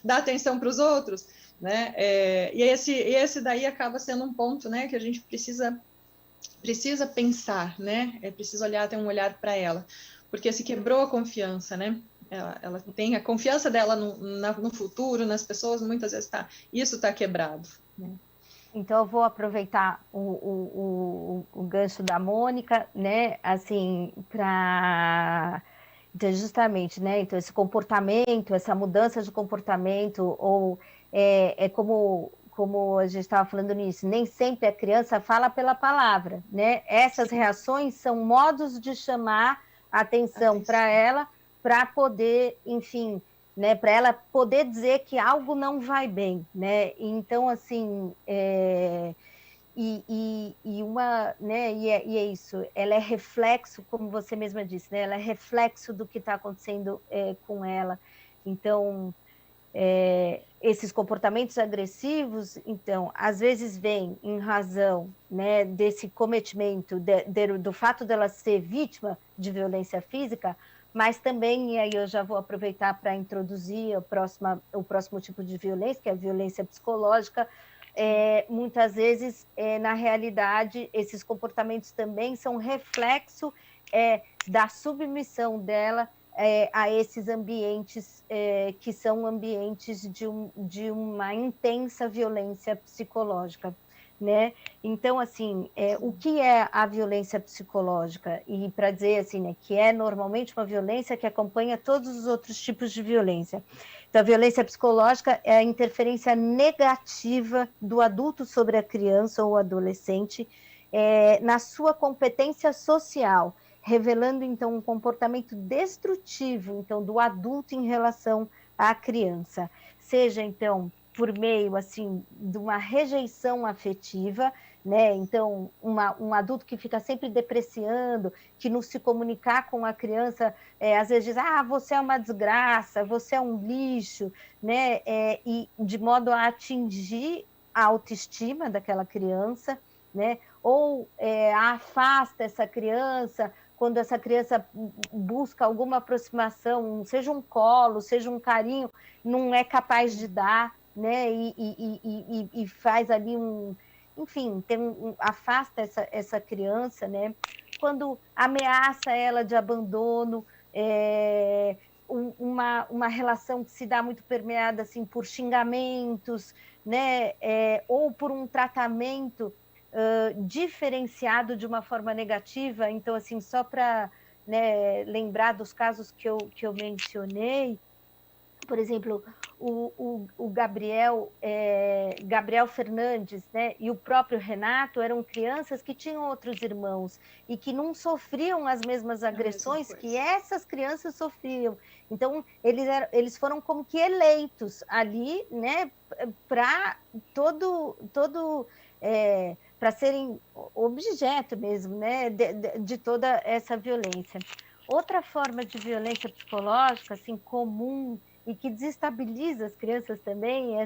dar atenção para os outros, né? E esse daí acaba sendo um ponto, né, que a gente precisa pensar, né? É preciso olhar, ter um olhar para ela, porque se quebrou a confiança, né? Ela tem a confiança dela no futuro, nas pessoas, muitas vezes isso está quebrado, né? Então, eu vou aproveitar o gancho da Mônica, né, assim, para então, justamente, né, então esse comportamento, essa mudança de comportamento, ou como a gente estava falando nisso, nem sempre a criança fala pela palavra, né? Essas reações são modos de chamar a atenção para ela, para poder, enfim, né, para ela poder dizer que algo não vai bem, né? Então, assim, e é isso, ela é reflexo, como você mesma disse, né? Ela é reflexo do que está acontecendo com ela. Então, esses comportamentos agressivos, então, às vezes vêm em razão, né, desse cometimento, do fato dela ser vítima de violência física, mas também, e aí eu já vou aproveitar para introduzir o próximo tipo de violência, que é a violência psicológica. Muitas vezes, na realidade, esses comportamentos também são reflexo da submissão dela a esses ambientes que são ambientes de uma intensa violência psicológica, né? Então, assim, o que é a violência psicológica? E para dizer assim, né, que é normalmente uma violência que acompanha todos os outros tipos de violência. Então, a violência psicológica é a interferência negativa do adulto sobre a criança ou adolescente na sua competência social, revelando, então, um comportamento destrutivo, então, do adulto em relação à criança. Seja, então, por meio, assim, de uma rejeição afetiva, né? Então, um adulto que fica sempre depreciando, que não se comunicar com a criança, às vezes diz, você é uma desgraça, você é um lixo, né? E de modo a atingir a autoestima daquela criança, né? Ou afasta essa criança, quando essa criança busca alguma aproximação, seja um colo, seja um carinho, não é capaz de dar, né? E faz ali enfim, afasta essa criança, né? Quando ameaça ela de abandono, uma relação que se dá muito permeada assim por xingamentos, né? Ou por um tratamento diferenciado de uma forma negativa. Então, assim, só para, né, lembrar dos casos que eu mencionei, por exemplo, o Gabriel Fernandes, né, e o próprio Renato eram crianças que tinham outros irmãos e que não sofriam as mesmas agressões que essas crianças sofriam. Então, eles foram como que eleitos ali, né, para para serem objeto mesmo, né, de toda essa violência. Outra forma de violência psicológica, assim, comum e que desestabiliza as crianças também,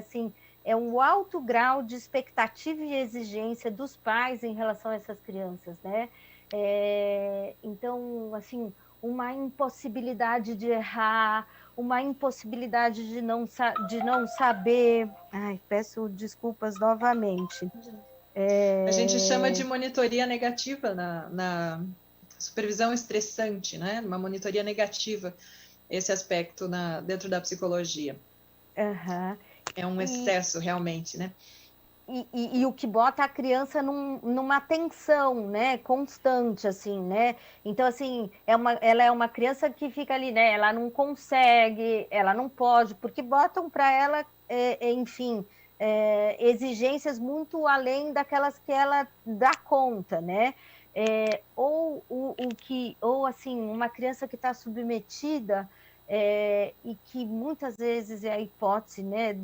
é um alto grau de expectativa e exigência dos pais em relação a essas crianças, né? Então, assim, uma impossibilidade de errar, uma impossibilidade de não saber. Ai, peço desculpas novamente. A gente chama de monitoria negativa na supervisão estressante, né? Uma monitoria negativa, esse aspecto dentro da psicologia. Uhum. É um excesso, realmente, né? e o que bota a criança numa tensão, né, constante, assim, né? Então, assim, ela é uma criança que fica ali, né? Ela não consegue, ela não pode, porque botam para ela, enfim, exigências muito além daquelas que ela dá conta, né? Ou assim, uma criança que está submetida e que muitas vezes é a hipótese, né?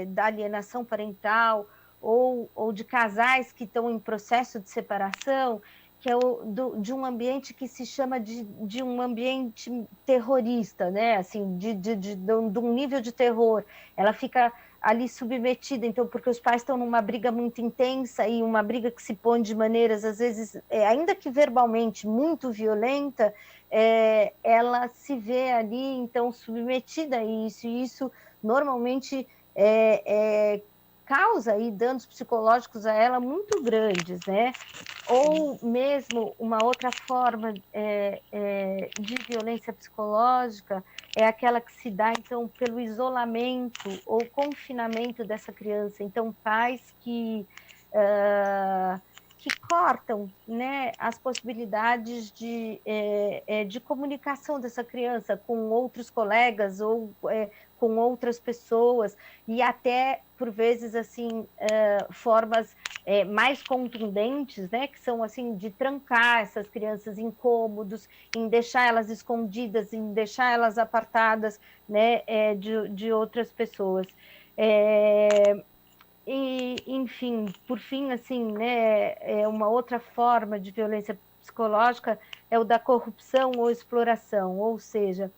Da alienação parental ou de casais que estão em processo de separação, que é de um ambiente que se chama de um ambiente terrorista, né? Assim, de um nível de terror. Ela fica ali submetida, então, porque os pais estão numa briga muito intensa e uma briga que se põe de maneiras, às vezes, ainda que verbalmente, muito violenta, ela se vê ali, então, submetida a isso, e isso normalmente causa aí danos psicológicos a ela muito grandes, né? Ou mesmo uma outra forma de violência psicológica é aquela que se dá, então, pelo isolamento ou confinamento dessa criança. Então, pais que cortam, né, as possibilidades de comunicação dessa criança com outros colegas ou com outras pessoas, e até, por vezes, assim, formas mais contundentes, né, que são, assim, de trancar essas crianças em cômodos, em deixar elas escondidas, em deixar elas apartadas, né, de outras pessoas. E, enfim, por fim, assim, né, uma outra forma de violência psicológica é o da corrupção ou exploração, ou seja,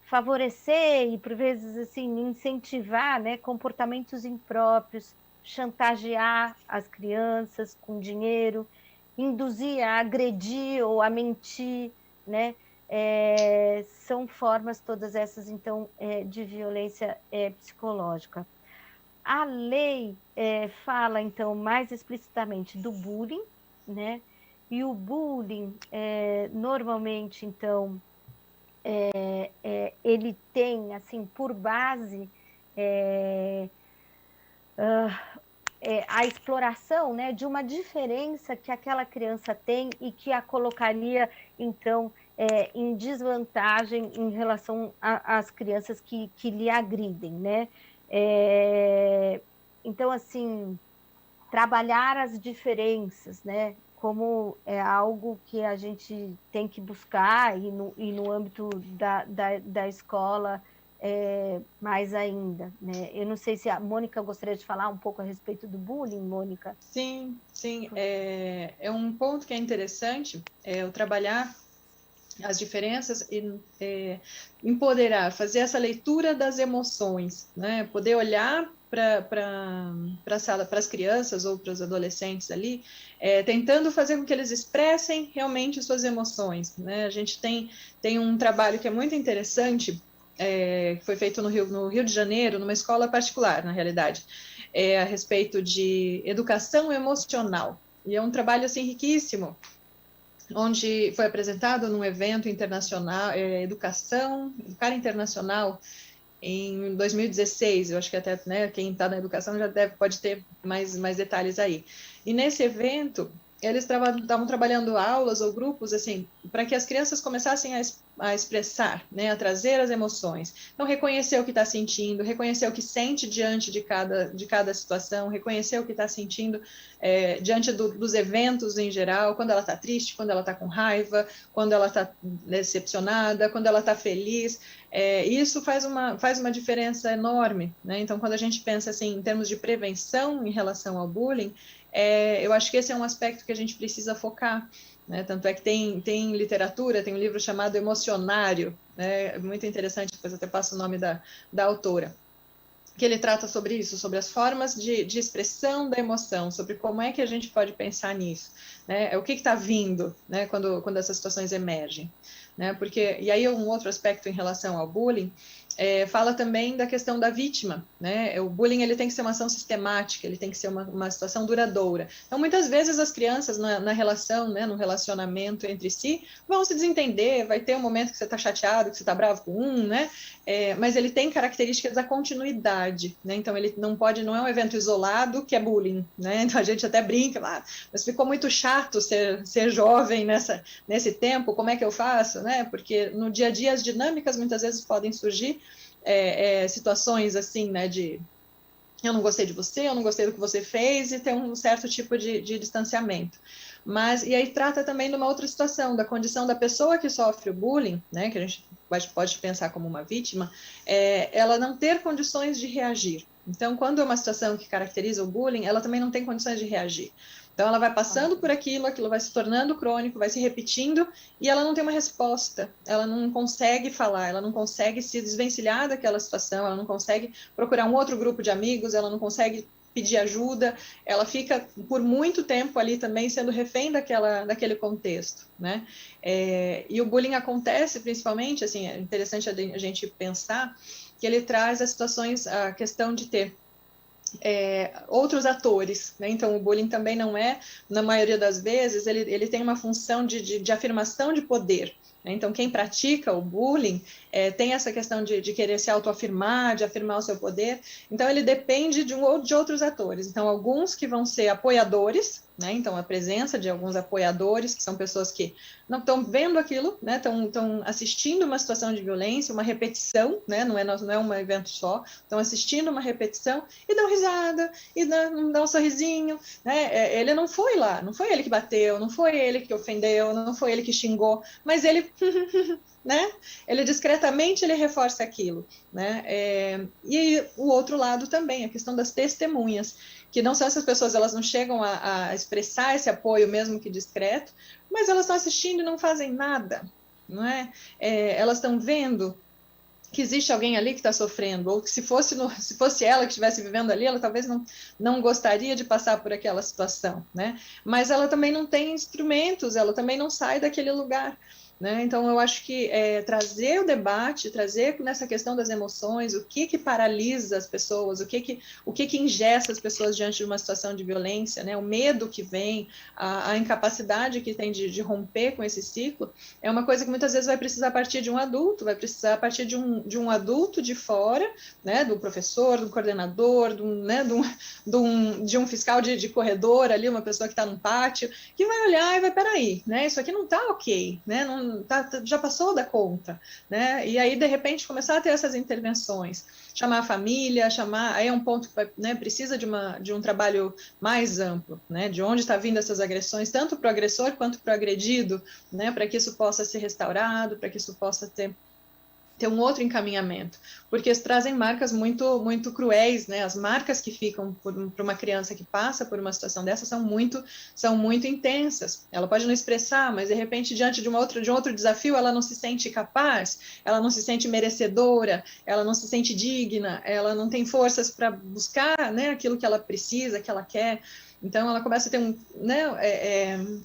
favorecer e, por vezes, assim, incentivar, né, comportamentos impróprios, chantagear as crianças com dinheiro, induzir a agredir ou a mentir, né? São formas todas essas, então, de violência psicológica. A lei fala, então, mais explicitamente do bullying, né? E o bullying, normalmente, então, ele tem, assim, por base a exploração, né, de uma diferença que aquela criança tem e que a colocaria, então, em desvantagem em relação às crianças que lhe agridem, né? Então, assim, trabalhar as diferenças, né? Como é algo que a gente tem que buscar e no âmbito da escola mais ainda, né? Eu não sei se a Mônica gostaria de falar um pouco a respeito do bullying, Mônica. Sim, sim. É um ponto que é interessante, o trabalhar as diferenças e empoderar, fazer essa leitura das emoções, né? Poder olhar para a sala, para as crianças ou para os adolescentes ali, tentando fazer com que eles expressem realmente suas emoções, né? A gente tem um trabalho que é muito interessante, que foi feito no Rio de Janeiro, numa escola particular, na realidade, a respeito de educação emocional. E é um trabalho assim riquíssimo, onde foi apresentado num evento internacional, Educar Internacional, em 2016. Eu acho que até, né, quem está na educação já pode ter mais detalhes aí. E nesse evento, eles estavam trabalhando aulas ou grupos, assim, para que as crianças começassem a expressar, né, a trazer as emoções. Então, reconhecer o que está sentindo, reconhecer o que sente diante de cada situação, reconhecer o que está sentindo diante dos eventos em geral, quando ela está triste, quando ela está com raiva, quando ela está decepcionada, quando ela está feliz. Isso faz uma diferença enorme, né? Então, quando a gente pensa assim, em termos de prevenção em relação ao bullying, eu acho que esse é um aspecto que a gente precisa focar, né? Tanto é que tem literatura, tem um livro chamado Emocionário, né? Muito interessante, depois até passo o nome da autora, que ele trata sobre isso, sobre as formas de expressão da emoção, sobre como é que a gente pode pensar nisso, né? O que está vindo, né, quando essas situações emergem, né? Porque, e aí um outro aspecto em relação ao bullying fala também da questão da vítima, né? O bullying ele tem que ser uma ação sistemática, ele tem que ser uma situação duradoura. Então, muitas vezes as crianças na relação, né, no relacionamento entre si, vão se desentender, vai ter um momento que você está chateado, que você está bravo com um, né? Mas ele tem características da continuidade, né? Então, ele não é um evento isolado que é bullying, né? Então, a gente até brinca, mas ficou muito chato ser jovem nesse tempo, como é que eu faço, né? Porque no dia a dia as dinâmicas muitas vezes podem surgir situações assim, né, de eu não gostei de você, eu não gostei do que você fez, e tem um certo tipo de distanciamento. E aí trata também de uma outra situação, da condição da pessoa que sofre o bullying, né, que a gente pode pensar como uma vítima, ela não ter condições de reagir. Então, quando é uma situação que caracteriza o bullying, ela também não tem condições de reagir. Então, ela vai passando por aquilo vai se tornando crônico, vai se repetindo, e ela não tem uma resposta, ela não consegue falar, ela não consegue se desvencilhar daquela situação, ela não consegue procurar um outro grupo de amigos, ela não consegue pedir ajuda, ela fica por muito tempo ali também sendo refém daquele contexto, né? E o bullying acontece principalmente, assim, é interessante a gente pensar que ele traz as situações, a questão de ter outros atores, né? Então o bullying também não na maioria das vezes, ele tem uma função de afirmação de poder, né? Então quem pratica o bullying tem essa questão de querer se autoafirmar, de afirmar o seu poder, então ele depende de outros atores, então alguns que vão ser apoiadores, né? Então a presença de alguns apoiadores, que são pessoas que não estão vendo aquilo, né? Estão assistindo uma situação de violência, uma repetição, né? Não é um evento só, estão assistindo uma repetição e dão risada, e dão um sorrisinho, né? Ele não foi lá, não foi ele que bateu, não foi ele que ofendeu, não foi ele que xingou, mas ele, né? Ele discretamente ele reforça aquilo, né? E o outro lado também, a questão das testemunhas, que não são essas pessoas, elas não chegam a expressar esse apoio, mesmo que discreto, mas elas estão assistindo e não fazem nada, não é? Elas estão vendo que existe alguém ali que está sofrendo, ou que se fosse ela que estivesse vivendo ali, ela talvez não gostaria de passar por aquela situação, né? Mas ela também não tem instrumentos, ela também não sai daquele lugar, né? Então eu acho que trazer o debate, trazer nessa questão das emoções, o que paralisa as pessoas, o que ingessa as pessoas diante de uma situação de violência, né? O medo que vem, a incapacidade que tem de romper com esse ciclo, é uma coisa que muitas vezes vai precisar partir de um adulto, vai precisar partir de um adulto de fora, né, do professor, do coordenador, de um fiscal de corredor ali, uma pessoa que está num pátio, que vai olhar e vai, peraí, né, isso aqui não está ok, né, já passou da conta, né, e aí de repente começar a ter essas intervenções, chamar a família, aí é um ponto que né, precisa de um trabalho mais amplo, né, de onde está vindo essas agressões, tanto para o agressor quanto para o agredido, né, para que isso possa ser restaurado, para que isso possa ter um outro encaminhamento, porque trazem marcas muito muito cruéis, né? As marcas que ficam para uma criança que passa por uma situação dessa são muito intensas. Ela pode não expressar, mas de repente diante de um outro desafio, ela não se sente capaz, ela não se sente merecedora, ela não se sente digna, ela não tem forças para buscar, né, aquilo que ela precisa, que ela quer. Então ela começa a ter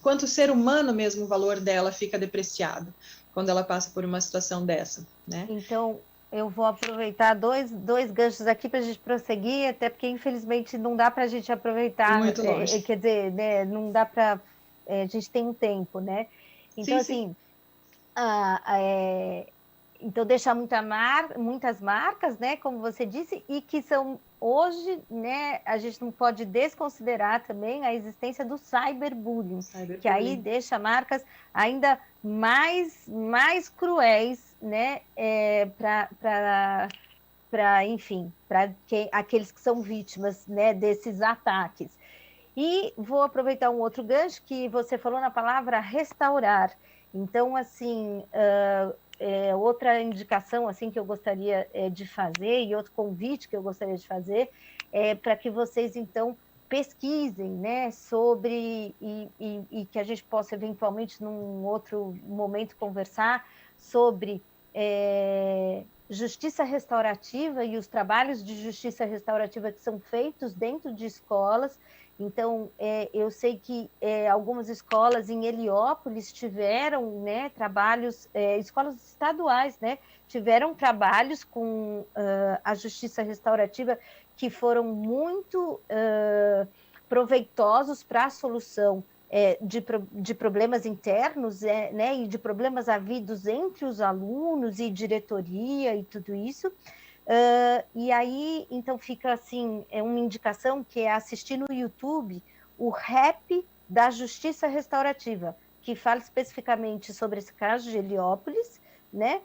quanto ser humano mesmo o valor dela fica depreciado quando ela passa por uma situação dessa, né? Então, eu vou aproveitar dois ganchos aqui para a gente prosseguir, até porque, infelizmente, não dá para a gente aproveitar, Muito longe. quer dizer, né, não dá para... a gente tem um tempo, né? Então, sim. Então, deixar muitas marcas, né, como você disse, e que são hoje, né, a gente não pode desconsiderar também a existência do cyberbullying, que aí deixa marcas ainda mais cruéis, né, enfim, para aqueles que são vítimas, né, desses ataques. E vou aproveitar um outro gancho que você falou na palavra restaurar. Então, assim, outra indicação assim que eu gostaria de fazer, e outro convite que eu gostaria de fazer, é para que vocês, então, pesquisem, né, sobre, e que a gente possa, eventualmente, num outro momento, conversar sobre justiça restaurativa e os trabalhos de justiça restaurativa que são feitos dentro de escolas. Então, eu sei que algumas escolas em Heliópolis tiveram, né, trabalhos, escolas estaduais, né, tiveram trabalhos com a justiça restaurativa que foram muito proveitosos para a solução de problemas internos, né, e de problemas havidos entre os alunos e diretoria e tudo isso. E aí, então, fica assim, uma indicação que é assistir no YouTube o Rap da Justiça Restaurativa, que fala especificamente sobre esse caso de Heliópolis, né?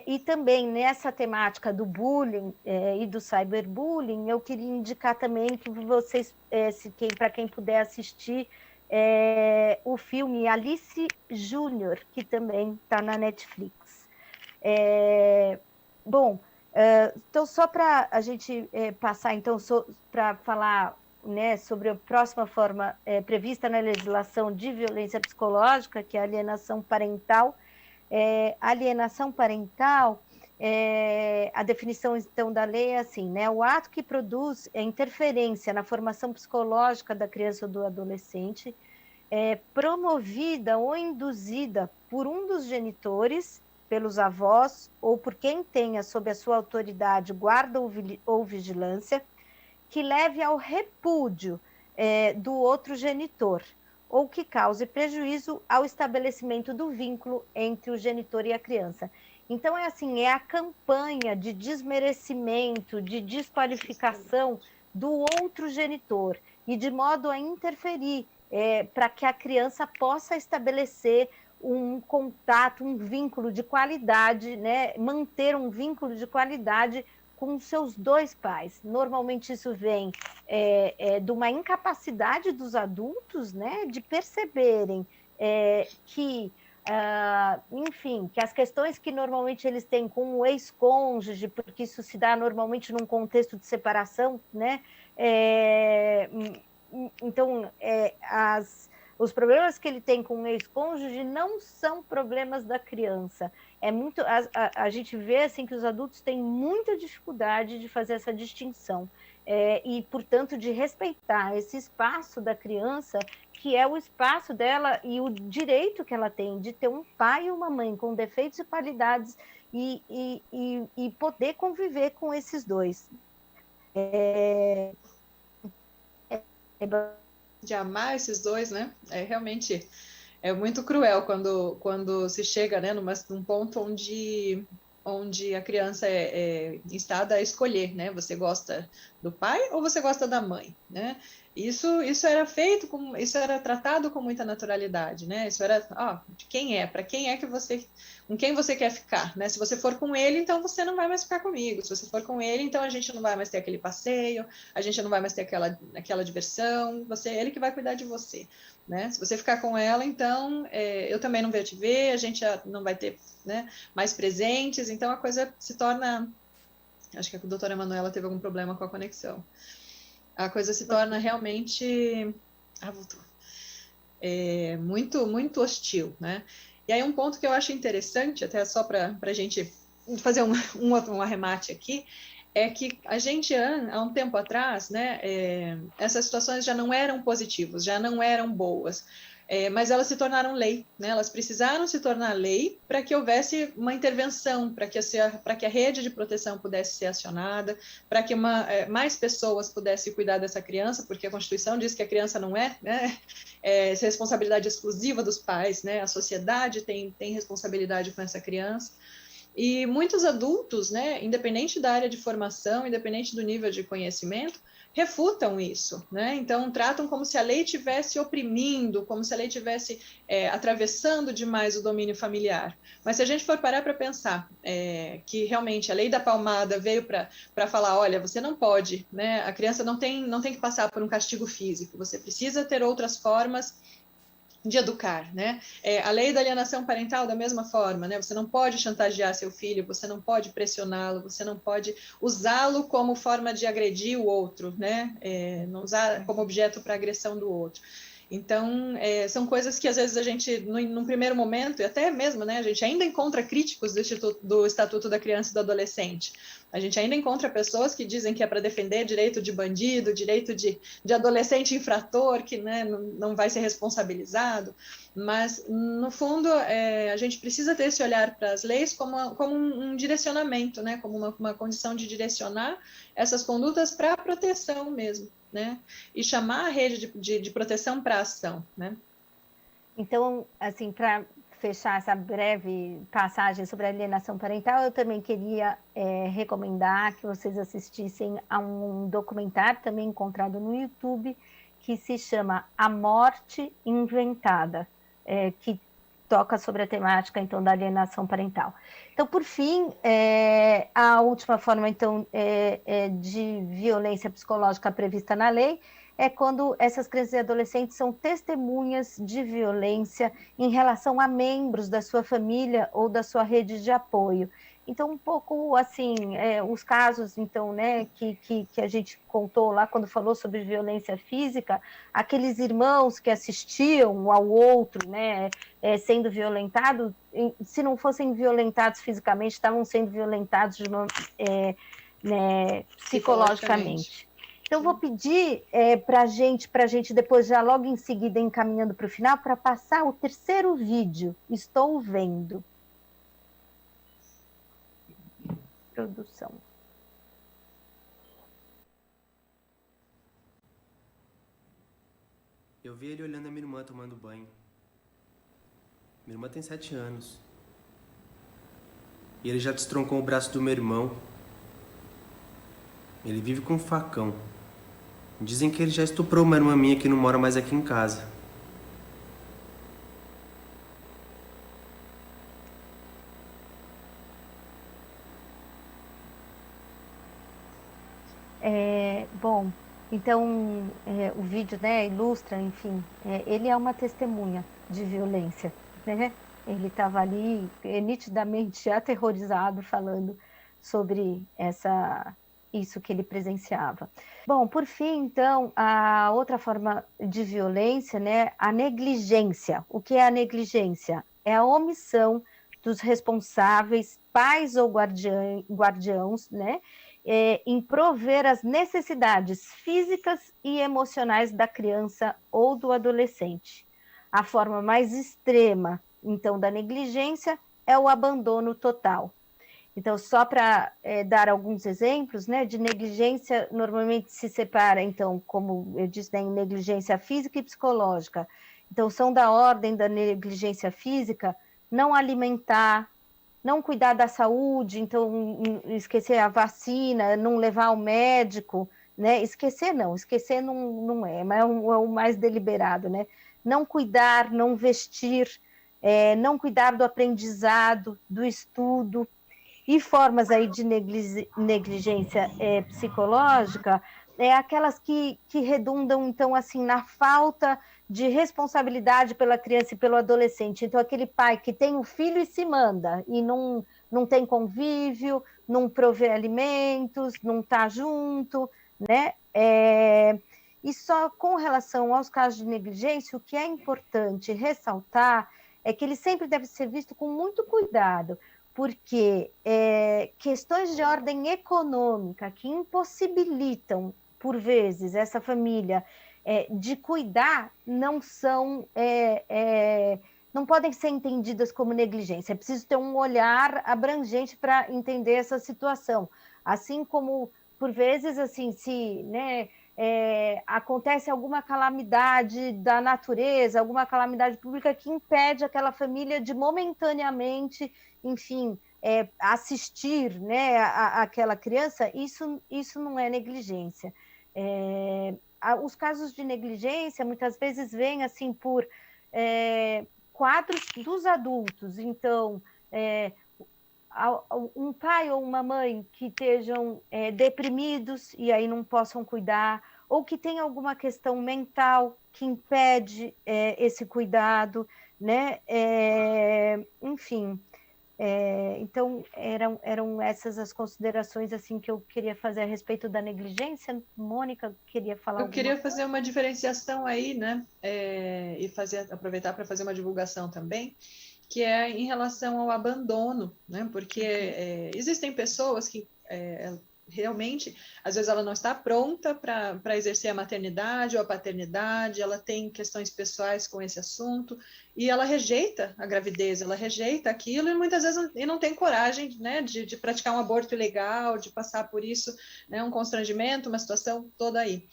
E também nessa temática do bullying e do cyberbullying, eu queria indicar também que vocês, para quem puder assistir, o filme Alice Júnior, que também está na Netflix. Bom, então só para a gente passar, então, para falar, né, sobre a próxima forma prevista na legislação de violência psicológica, que é a alienação parental. Alienação parental, a definição, então, da lei é assim, né, o ato que produz interferência na formação psicológica da criança ou do adolescente, promovida ou induzida por um dos genitores, pelos avós, ou por quem tenha sob a sua autoridade guarda ou vigilância, que leve ao repúdio do outro genitor, ou que cause prejuízo ao estabelecimento do vínculo entre o genitor e a criança. Então, é a campanha de desmerecimento, de desqualificação do outro genitor, e de modo a interferir para que a criança possa estabelecer um contato, um vínculo de qualidade, né? Manter um vínculo de qualidade com seus dois pais. Normalmente isso vem de uma incapacidade dos adultos, né, de perceberem que, enfim, que as questões que normalmente eles têm com o ex-cônjuge, porque isso se dá normalmente num contexto de separação, né, então os problemas que ele tem com o ex-cônjuge não são problemas da criança. A gente vê assim, que os adultos têm muita dificuldade de fazer essa distinção e, portanto, de respeitar esse espaço da criança, que é o espaço dela e o direito que ela tem de ter um pai e uma mãe com defeitos e qualidades e poder conviver com esses dois. De amar esses dois, né? Realmente muito cruel quando se chega, né, num ponto onde a criança é instada a escolher, né? Você gosta do pai ou você gosta da mãe, né? Isso era feito, isso era tratado com muita naturalidade, né? Isso era, de quem é, para quem é que você, com quem você quer ficar, né? Se você for com ele, então você não vai mais ficar comigo. Se você for com ele, então a gente não vai mais ter aquele passeio, a gente não vai mais ter aquela diversão. Ele que vai cuidar de você, né? Se você ficar com ela, então eu também não vou te ver, a gente já não vai ter, né, mais presentes. Então a coisa se torna, acho que a doutora Emanuela teve algum problema com a conexão. A coisa se torna realmente voltou. Muito, muito hostil, né? E aí um ponto que eu acho interessante, até só para a gente fazer um arremate aqui, é que a gente, há um tempo atrás, né, essas situações já não eram positivas, já não eram boas, mas elas se tornaram lei, né? Elas precisaram se tornar lei para que houvesse uma intervenção, para que a rede de proteção pudesse ser acionada, para que mais pessoas pudessem cuidar dessa criança, porque a Constituição diz que a criança não é, né, responsabilidade exclusiva dos pais, né? A sociedade tem responsabilidade com essa criança. E muitos adultos, né, independente da área de formação, independente do nível de conhecimento, refutam isso, né? Então tratam como se a lei estivesse oprimindo, como se a lei estivesse atravessando demais o domínio familiar. Mas se a gente for parar para pensar que realmente a lei da palmada veio para falar, olha, você não pode, né? A criança não tem que passar por um castigo físico, você precisa ter outras formas de educar, né? A lei da alienação parental, da mesma forma, né? Você não pode chantagear seu filho, você não pode pressioná-lo, você não pode usá-lo como forma de agredir o outro, né? Não usar como objeto para agressão do outro. Então, são coisas que às vezes a gente, num primeiro momento, e até mesmo, né, a gente ainda encontra críticos do Estatuto da Criança e do Adolescente. A gente ainda encontra pessoas que dizem que é para defender direito de bandido, direito de adolescente infrator, que, né, não vai ser responsabilizado. Mas, no fundo, a gente precisa ter esse olhar para as leis como um direcionamento, né, como uma condição de direcionar essas condutas para a proteção mesmo, né? E chamar a rede de proteção para a ação, né? Então, assim, para fechar essa breve passagem sobre a alienação parental, eu também queria recomendar que vocês assistissem a um documentário também encontrado no YouTube, que se chama A Morte Inventada, que toca sobre a temática, então, da alienação parental. Então, por fim, a última forma, então, de violência psicológica prevista na lei é quando essas crianças e adolescentes são testemunhas de violência em relação a membros da sua família ou da sua rede de apoio. Então, um pouco assim, os casos, então, né, que a gente contou lá quando falou sobre violência física, aqueles irmãos que assistiam ao outro, né, sendo violentado, se não fossem violentados fisicamente, estavam sendo violentados psicologicamente. Então, vou pedir para a gente, depois já logo em seguida, encaminhando para o final, para passar o terceiro vídeo. Estou vendo. Produção. Eu vi ele olhando a minha irmã tomando banho. Minha irmã tem 7 anos. E ele já destroncou o braço do meu irmão. Ele vive com um facão. Dizem que ele já estuprou uma irmã minha que não mora mais aqui em casa. Bom, então o vídeo, né, ilustra, enfim, ele é uma testemunha de violência, né? Ele estava ali nitidamente aterrorizado, falando sobre isso que ele presenciava. Bom, por fim, então, a outra forma de violência, né, a negligência. O que é a negligência? É a omissão dos responsáveis, pais ou guardiãos, né, em prover as necessidades físicas e emocionais da criança ou do adolescente. A forma mais extrema, então, da negligência é o abandono total. Então, só para dar alguns exemplos, né, de negligência, normalmente se separa, então, como eu disse, né, em negligência física e psicológica. Então, são da ordem da negligência física, não alimentar, não cuidar da saúde, então, esquecer a vacina, não levar ao médico, né, esquecer não é, mas é o mais deliberado, né, não cuidar, não vestir, não cuidar do aprendizado, do estudo. E formas aí de negligência psicológica aquelas que redundam, então, assim, na falta de responsabilidade pela criança e pelo adolescente. Então, aquele pai que tem um filho e se manda, e não tem convívio, não provê alimentos, não está junto, né? E só com relação aos casos de negligência, o que é importante ressaltar é que ele sempre deve ser visto com muito cuidado, porque questões de ordem econômica que impossibilitam, por vezes, essa família de cuidar não podem ser entendidas como negligência. É preciso ter um olhar abrangente para entender essa situação. Assim como, por vezes, assim, se acontece alguma calamidade da natureza, alguma calamidade pública que impede aquela família de momentaneamente, enfim, assistir, né, aquela criança, isso não é negligência. Os casos de negligência muitas vezes vêm assim por quadros dos adultos. Então, um pai ou uma mãe que estejam deprimidos e aí não possam cuidar, ou que tem alguma questão mental que impede esse cuidado, né? Enfim, Então, eram essas as considerações assim que eu queria fazer a respeito da negligência. Mônica, queria falar Eu alguma queria coisa? fazer uma diferenciação aí, né? E aproveitar para fazer uma divulgação também, que é em relação ao abandono, né? Porque existem pessoas que realmente, às vezes ela não está pronta para exercer a maternidade ou a paternidade, ela tem questões pessoais com esse assunto, e ela rejeita a gravidez, ela rejeita aquilo, e muitas vezes não tem coragem, né, de praticar um aborto ilegal, de passar por isso, né, um constrangimento, uma situação toda aí.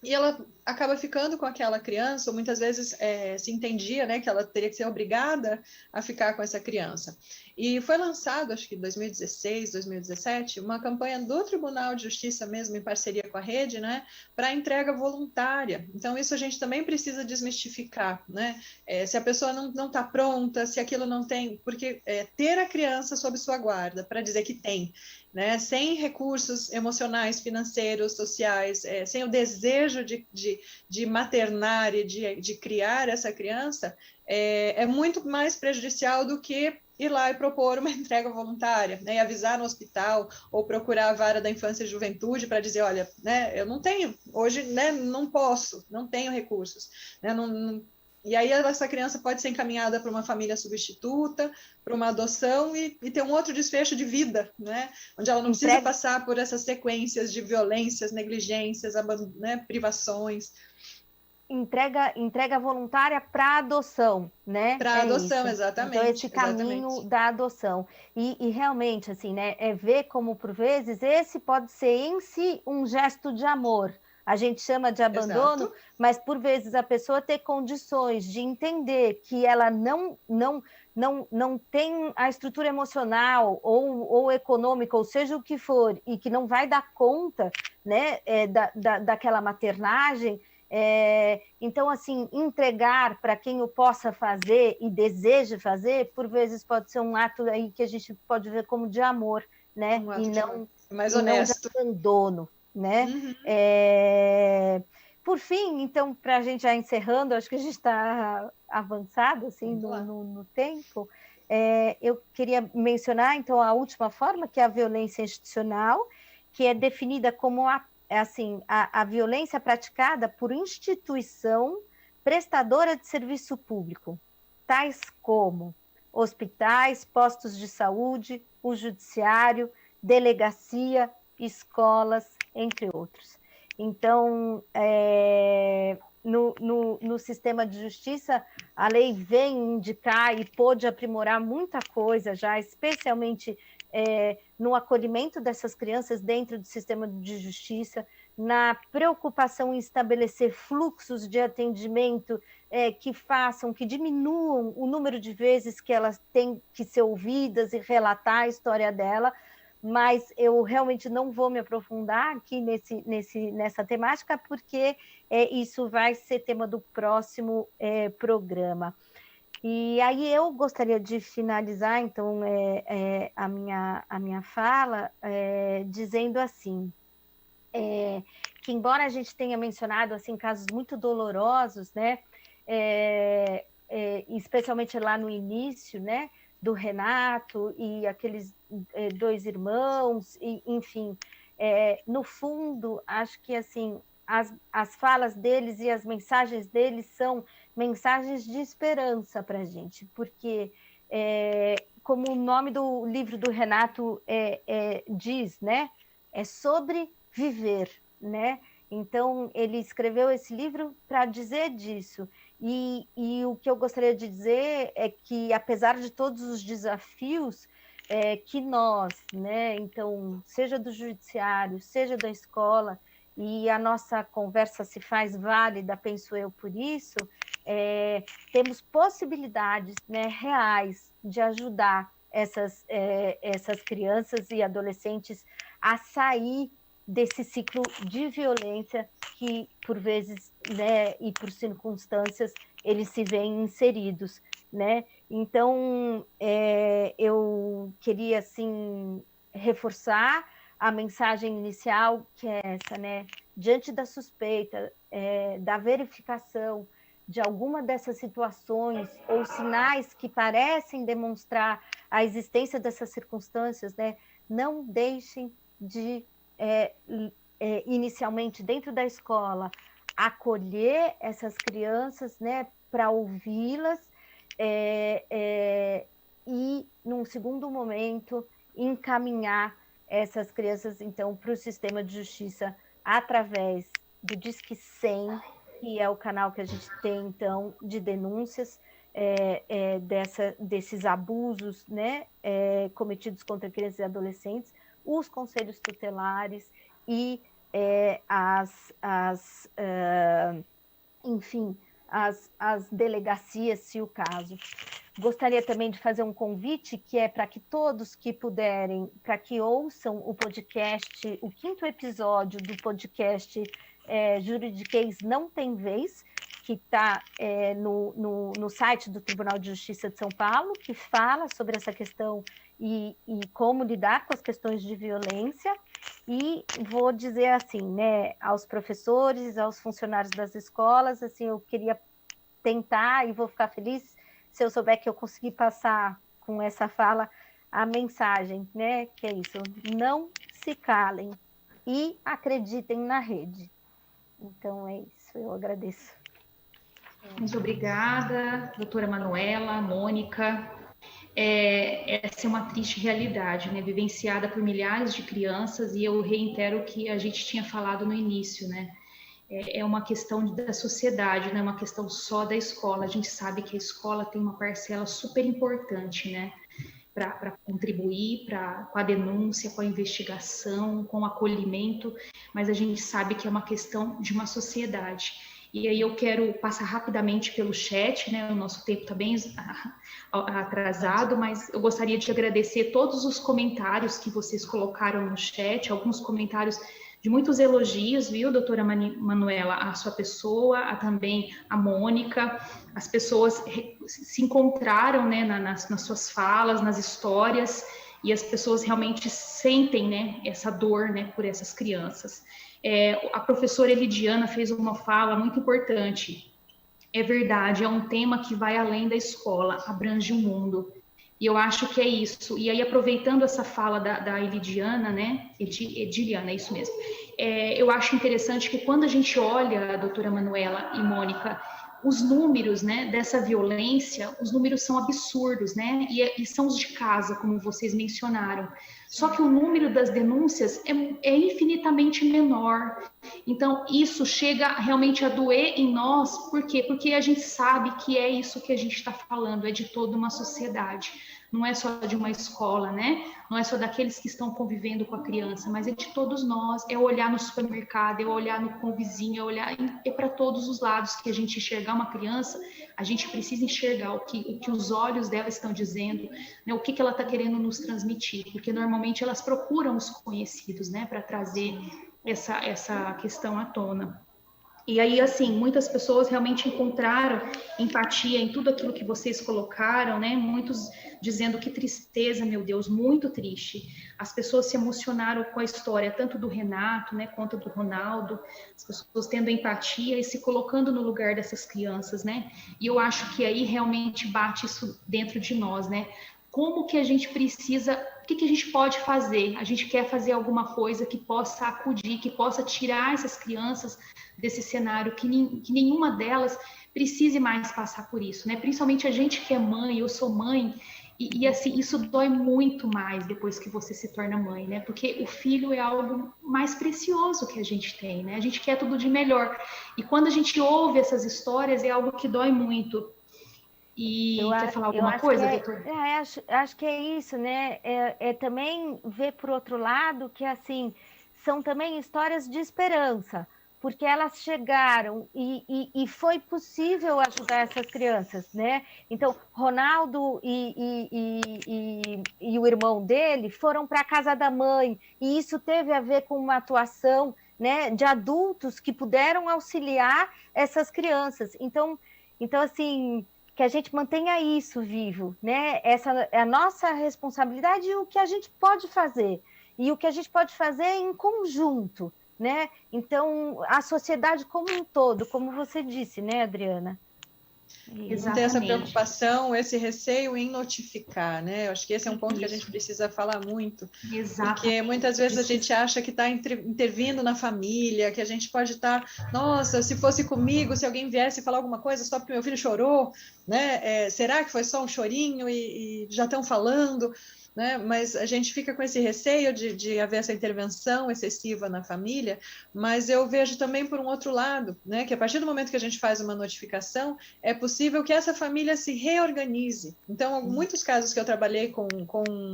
E ela acaba ficando com aquela criança, ou muitas vezes se entendia, né, que ela teria que ser obrigada a ficar com essa criança. E foi lançado, acho que em 2016, 2017, uma campanha do Tribunal de Justiça mesmo, em parceria com a rede, né, para entrega voluntária. Então, isso a gente também precisa desmistificar, né? Se a pessoa não está pronta, se aquilo não tem... Porque ter a criança sob sua guarda, para dizer que tem, né, sem recursos emocionais, financeiros, sociais, sem o desejo de maternar e de criar essa criança, é muito mais prejudicial do que ir lá e propor uma entrega voluntária, né, e avisar no hospital ou procurar a vara da infância e juventude para dizer, olha, né, eu não tenho, hoje, né, não posso, não tenho recursos, né, e aí essa criança pode ser encaminhada para uma família substituta, para uma adoção e ter um outro desfecho de vida, né? Onde ela não precisa passar por essas sequências de violências, negligências, né, privações. Entrega voluntária para adoção, né? Para adoção, isso. exatamente. Então, esse caminho exatamente. da adoção. E realmente, assim, né? Ver como, por vezes, esse pode ser em si um gesto de amor. A gente chama de abandono, Exato. mas por vezes a pessoa ter condições de entender que ela não tem a estrutura emocional ou econômica, ou seja o que for, e que não vai dar conta, né, daquela maternagem. Então, assim, entregar para quem o possa fazer e deseje fazer, por vezes pode ser um ato aí que a gente pode ver como de amor, né? Um ato mais não de honesto. abandono, né? Uhum. Por fim, então, para a gente já encerrando, acho que a gente está avançado assim, no tempo, eu queria mencionar, então, a última forma, que é a violência institucional, que é definida como a violência praticada por instituição prestadora de serviço público, tais como hospitais, postos de saúde, o judiciário, delegacia, escolas, entre outros. Então, no sistema de justiça, a lei vem indicar e pôde aprimorar muita coisa já, especialmente no acolhimento dessas crianças dentro do sistema de justiça, na preocupação em estabelecer fluxos de atendimento que diminuam o número de vezes que elas têm que ser ouvidas e relatar a história dela, mas eu realmente não vou me aprofundar aqui nessa temática, porque isso vai ser tema do próximo programa. E aí eu gostaria de finalizar, então, a minha fala dizendo assim, que embora a gente tenha mencionado assim, casos muito dolorosos, né, especialmente lá no início, né, do Renato e aqueles 2 irmãos, e, enfim, no fundo, acho que assim, as falas deles e as mensagens deles são mensagens de esperança para a gente, porque, como o nome do livro do Renato diz, né, é sobre viver, né? Então, ele escreveu esse livro para dizer disso. E o que eu gostaria de dizer é que, apesar de todos os desafios, que nós, né, então, seja do judiciário, seja da escola, e a nossa conversa se faz válida, penso eu, por isso, temos possibilidades, né, reais de ajudar essas crianças e adolescentes a sair desse ciclo de violência que, por vezes, né, e por circunstâncias, eles se veem inseridos, né? Então, eu queria, assim, reforçar a mensagem inicial, que é essa, né? Diante da suspeita, da verificação de alguma dessas situações ou sinais que parecem demonstrar a existência dessas circunstâncias, né, não deixem de, inicialmente, dentro da escola, acolher essas crianças, né, para ouvi-las, e, num segundo momento, encaminhar essas crianças, então, para o sistema de justiça através do Disque 100, que é o canal que a gente tem, então, de denúncias desses abusos, né, cometidos contra crianças e adolescentes, os conselhos tutelares e enfim, as delegacias, se o caso. Gostaria também de fazer um convite, que é para que todos que puderem, para que ouçam o podcast, o 5º episódio do podcast Juridiquês Não Tem Vez, que está no site do Tribunal de Justiça de São Paulo, que fala sobre essa questão e como lidar com as questões de violência. E vou dizer assim, né, aos professores, aos funcionários das escolas, assim, eu queria tentar, e vou ficar feliz se eu souber que eu consegui passar com essa fala a mensagem, né, que é isso, não se calem e acreditem na rede. Então é isso, eu agradeço. Muito obrigada, doutora Manuela, Mônica. Essa é uma triste realidade, né, vivenciada por milhares de crianças, e eu reitero o que a gente tinha falado no início, né, é uma questão da sociedade, não é uma questão só da escola. A gente sabe que a escola tem uma parcela super importante, né, para contribuir com a denúncia, com a investigação, com o acolhimento, mas a gente sabe que é uma questão de uma sociedade. E aí eu quero passar rapidamente pelo chat, né? O nosso tempo está bem atrasado, mas eu gostaria de agradecer todos os comentários que vocês colocaram no chat, alguns comentários de muitos elogios, viu, doutora Manuela, a sua pessoa, também a Mônica. As pessoas se encontraram, né, nas suas falas, nas histórias, e as pessoas realmente sentem, né, essa dor, né, por essas crianças. A professora Elidiana fez uma fala muito importante. É verdade, é um tema que vai além da escola, abrange o mundo. E eu acho que é isso. E aí, aproveitando essa fala da Elidiana, né? Ediliana, é isso mesmo. Eu acho interessante que quando a gente olha, doutora Manuela e Mônica, os números, né, dessa violência, os números são absurdos, né? E são os de casa, como vocês mencionaram. Só que o número das denúncias é infinitamente menor. Então, isso chega realmente a doer em nós. Por quê? Porque a gente sabe que é isso que a gente está falando, é de toda uma sociedade. Não é só de uma escola, né? Não é só daqueles que estão convivendo com a criança, mas é de todos nós. É olhar no supermercado, é olhar com o vizinho, é olhar para todos os lados que a gente enxergar uma criança, a gente precisa enxergar o que os olhos dela estão dizendo, né? O que ela está querendo nos transmitir, porque normalmente elas procuram os conhecidos, né, para trazer essa questão à tona. E aí, assim, muitas pessoas realmente encontraram empatia em tudo aquilo que vocês colocaram, né? Muitos dizendo que tristeza, meu Deus, muito triste. As pessoas se emocionaram com a história, tanto do Renato, né, quanto do Ronaldo, as pessoas tendo empatia e se colocando no lugar dessas crianças, né? E eu acho que aí realmente bate isso dentro de nós, né? Como que a gente precisa, o que a gente pode fazer? A gente quer fazer alguma coisa que possa acudir, que possa tirar essas crianças desse cenário, que nenhuma delas precise mais passar por isso, né? Principalmente a gente que é mãe, eu sou mãe, e assim, isso dói muito mais depois que você se torna mãe, né? Porque o filho é algo mais precioso que a gente tem, né? A gente quer tudo de melhor. E quando a gente ouve essas histórias, é algo que dói muito. E quer falar alguma coisa, doutor? Acho que é isso, né? Também ver por outro lado que, assim, são também histórias de esperança, porque elas chegaram e foi possível ajudar essas crianças, né? Então, Ronaldo e o irmão dele foram para a casa da mãe, e isso teve a ver com uma atuação, né, de adultos que puderam auxiliar essas crianças. Então assim, que a gente mantenha isso vivo, né? Essa é a nossa responsabilidade e o que a gente pode fazer. E o que a gente pode fazer em conjunto, né? Então, a sociedade como um todo, como você disse, né, Adriana? Não ter essa Exatamente. preocupação, esse receio em notificar, né? Eu acho que esse é um ponto que a gente precisa falar muito, porque muitas vezes a gente acha que está intervindo na família, que a gente pode estar, nossa, se fosse comigo, se alguém viesse falar alguma coisa só porque meu filho chorou, né? Será que foi só um chorinho e já estão falando? Né? Mas a gente fica com esse receio de haver essa intervenção excessiva na família, mas eu vejo também por um outro lado, né? Que a partir do momento que a gente faz uma notificação, é possível que essa família se reorganize. Então, muitos casos que eu trabalhei com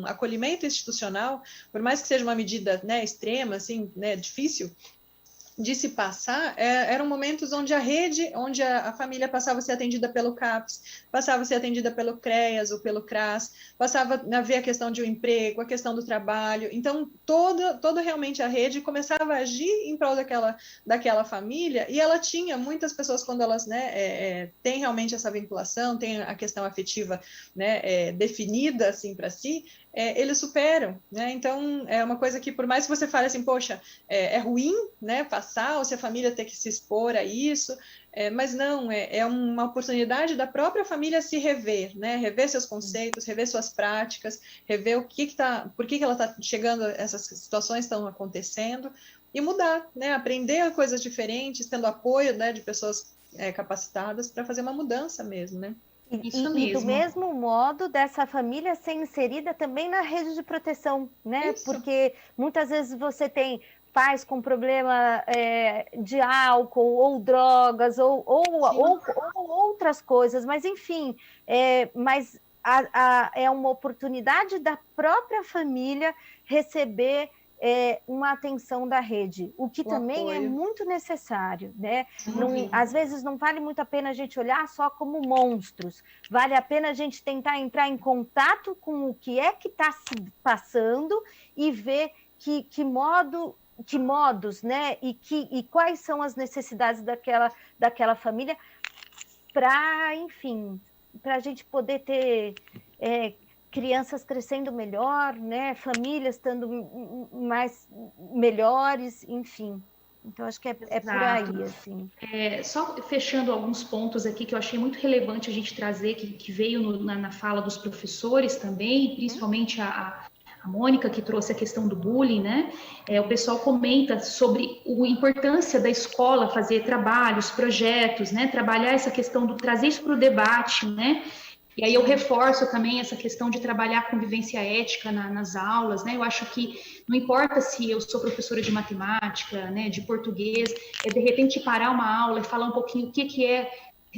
acolhimento institucional, por mais que seja uma medida, né, extrema, assim, né, difícil de se passar, eram momentos onde a rede, onde a família passava a ser atendida pelo CAPS, passava a ser atendida pelo CREAS ou pelo CRAS, passava a ver a questão de um emprego, a questão do trabalho. Então, toda realmente a rede começava a agir em prol daquela família, e ela tinha, muitas pessoas, quando elas, né, têm realmente essa vinculação, tem a questão afetiva, né, definida assim para si, eles superam, né? Então, é uma coisa que, por mais que você fale assim, poxa, é ruim, né, passar, ou se a família ter que se expor a isso, mas não, é uma oportunidade da própria família se rever, né? Rever seus conceitos, rever suas práticas, rever por que ela está chegando, essas situações estão acontecendo, e mudar, né? Aprender coisas diferentes, tendo apoio, né, de pessoas capacitadas para fazer uma mudança mesmo, né? E do mesmo modo, dessa família ser inserida também na rede de proteção, né? Isso. Porque muitas vezes você tem pais com problema de álcool ou drogas ou outras coisas, mas enfim, mas é uma oportunidade da própria família receber uma atenção da rede, o que também é muito necessário, né? Às vezes não vale muito a pena a gente olhar só como monstros, vale a pena a gente tentar entrar em contato com o que é que está se passando e ver que modos, né? E quais são as necessidades daquela família para, enfim, para a gente poder ter crianças crescendo melhor, né? Famílias estando mais melhores, enfim. Então, acho que é por aí, assim. Só fechando alguns pontos aqui que eu achei muito relevante a gente trazer, que veio na fala dos professores também, principalmente a Mônica, que trouxe a questão do bullying, né? O pessoal comenta sobre a importância da escola fazer trabalhos, projetos, né? Trabalhar essa questão trazer isso para o debate, né? E aí eu reforço também essa questão de trabalhar a convivência ética nas aulas, né? Eu acho que não importa se eu sou professora de matemática, né, de português, de repente parar uma aula e falar um pouquinho o que é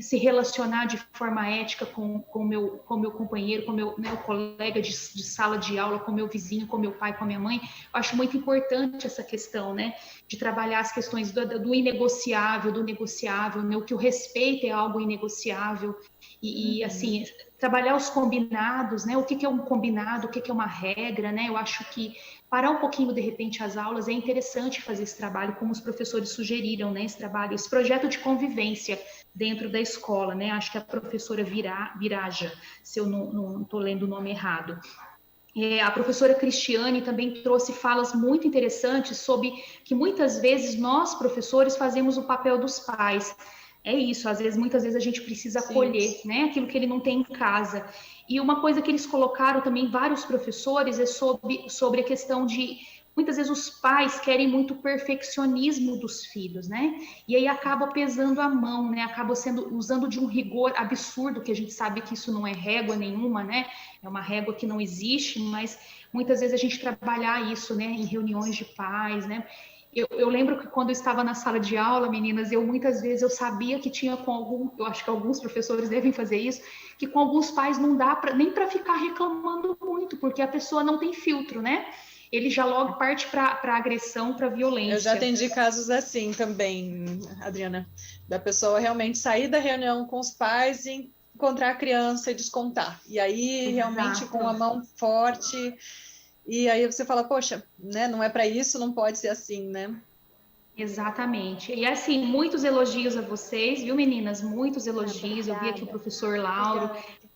se relacionar de forma ética com o meu companheiro, com o meu colega de sala de aula, com o meu vizinho, com o meu pai, com a minha mãe. Eu acho muito importante essa questão, né, de trabalhar as questões do inegociável, do negociável, né, o que o respeito é algo inegociável, e assim, trabalhar os combinados, né, o que é um combinado, o que é uma regra, né, eu acho que parar um pouquinho, de repente, as aulas, é interessante fazer esse trabalho, como os professores sugeriram, né, esse projeto de convivência dentro da escola, né, acho que a professora Viraja, se eu não estou lendo o nome errado. A professora Cristiane também trouxe falas muito interessantes sobre que muitas vezes nós, professores, fazemos o papel dos pais. É isso, muitas vezes a gente precisa acolher, né, aquilo que ele não tem em casa. E uma coisa que eles colocaram também, vários professores, é sobre a questão de, muitas vezes os pais querem muito perfeccionismo dos filhos, né? E aí acaba pesando a mão, né? Acaba usando de um rigor absurdo, que a gente sabe que isso não é régua nenhuma, né? É uma régua que não existe, mas muitas vezes a gente trabalhar isso, né, em reuniões de pais, né? Eu lembro que quando eu estava na sala de aula, meninas, muitas vezes eu sabia que tinha eu acho que alguns professores devem fazer isso, que com alguns pais não dá nem para ficar reclamando muito, porque a pessoa não tem filtro, né? Ele já logo parte para agressão, para violência. Eu já atendi casos assim também, Adriana, da pessoa realmente sair da reunião com os pais e encontrar a criança e descontar. E aí, realmente, com a mão forte. E aí você fala, poxa, né, não é para isso, não pode ser assim, né? Exatamente. E assim, muitos elogios a vocês, viu, meninas? Muitos elogios. Eu vi aqui o professor Lauro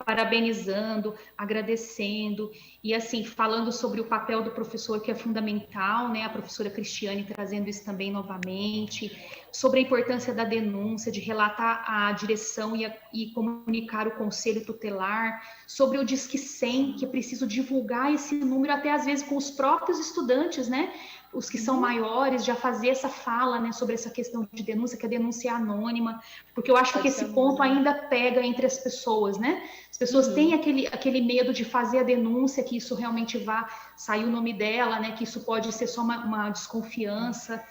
parabenizando, agradecendo, e assim, falando sobre o papel do professor, que é fundamental, né? A professora Cristiane trazendo isso também novamente, sobre a importância da denúncia, de relatar a direção e comunicar o conselho tutelar, sobre o Disque 100, que é preciso divulgar esse número até às vezes com os próprios estudantes, né? Os que são maiores, já fazer essa fala, né, sobre essa questão de denúncia, que a denúncia é anônima, porque eu acho que esse ponto ainda pega entre as pessoas, né? As pessoas têm aquele medo de fazer a denúncia, que isso realmente vá sair o nome dela, né? Que isso pode ser só uma desconfiança.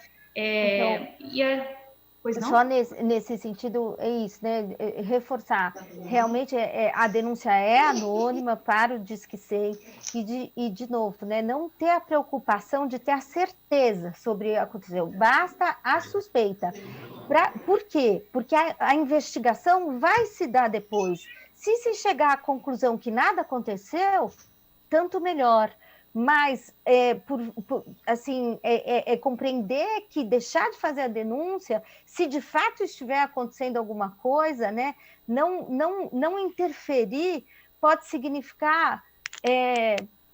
Pois não? Só nesse sentido, é isso, né? Reforçar. Realmente, a denúncia é anônima para o Disque 100 e de novo, né? Não ter a preocupação de ter a certeza sobre o que aconteceu. Basta a suspeita. Por quê? Porque a investigação vai se dar depois. Se chegar à conclusão que nada aconteceu, tanto melhor. Mas assim, compreender que deixar de fazer a denúncia, se de fato estiver acontecendo alguma coisa, né, não interferir, pode significar,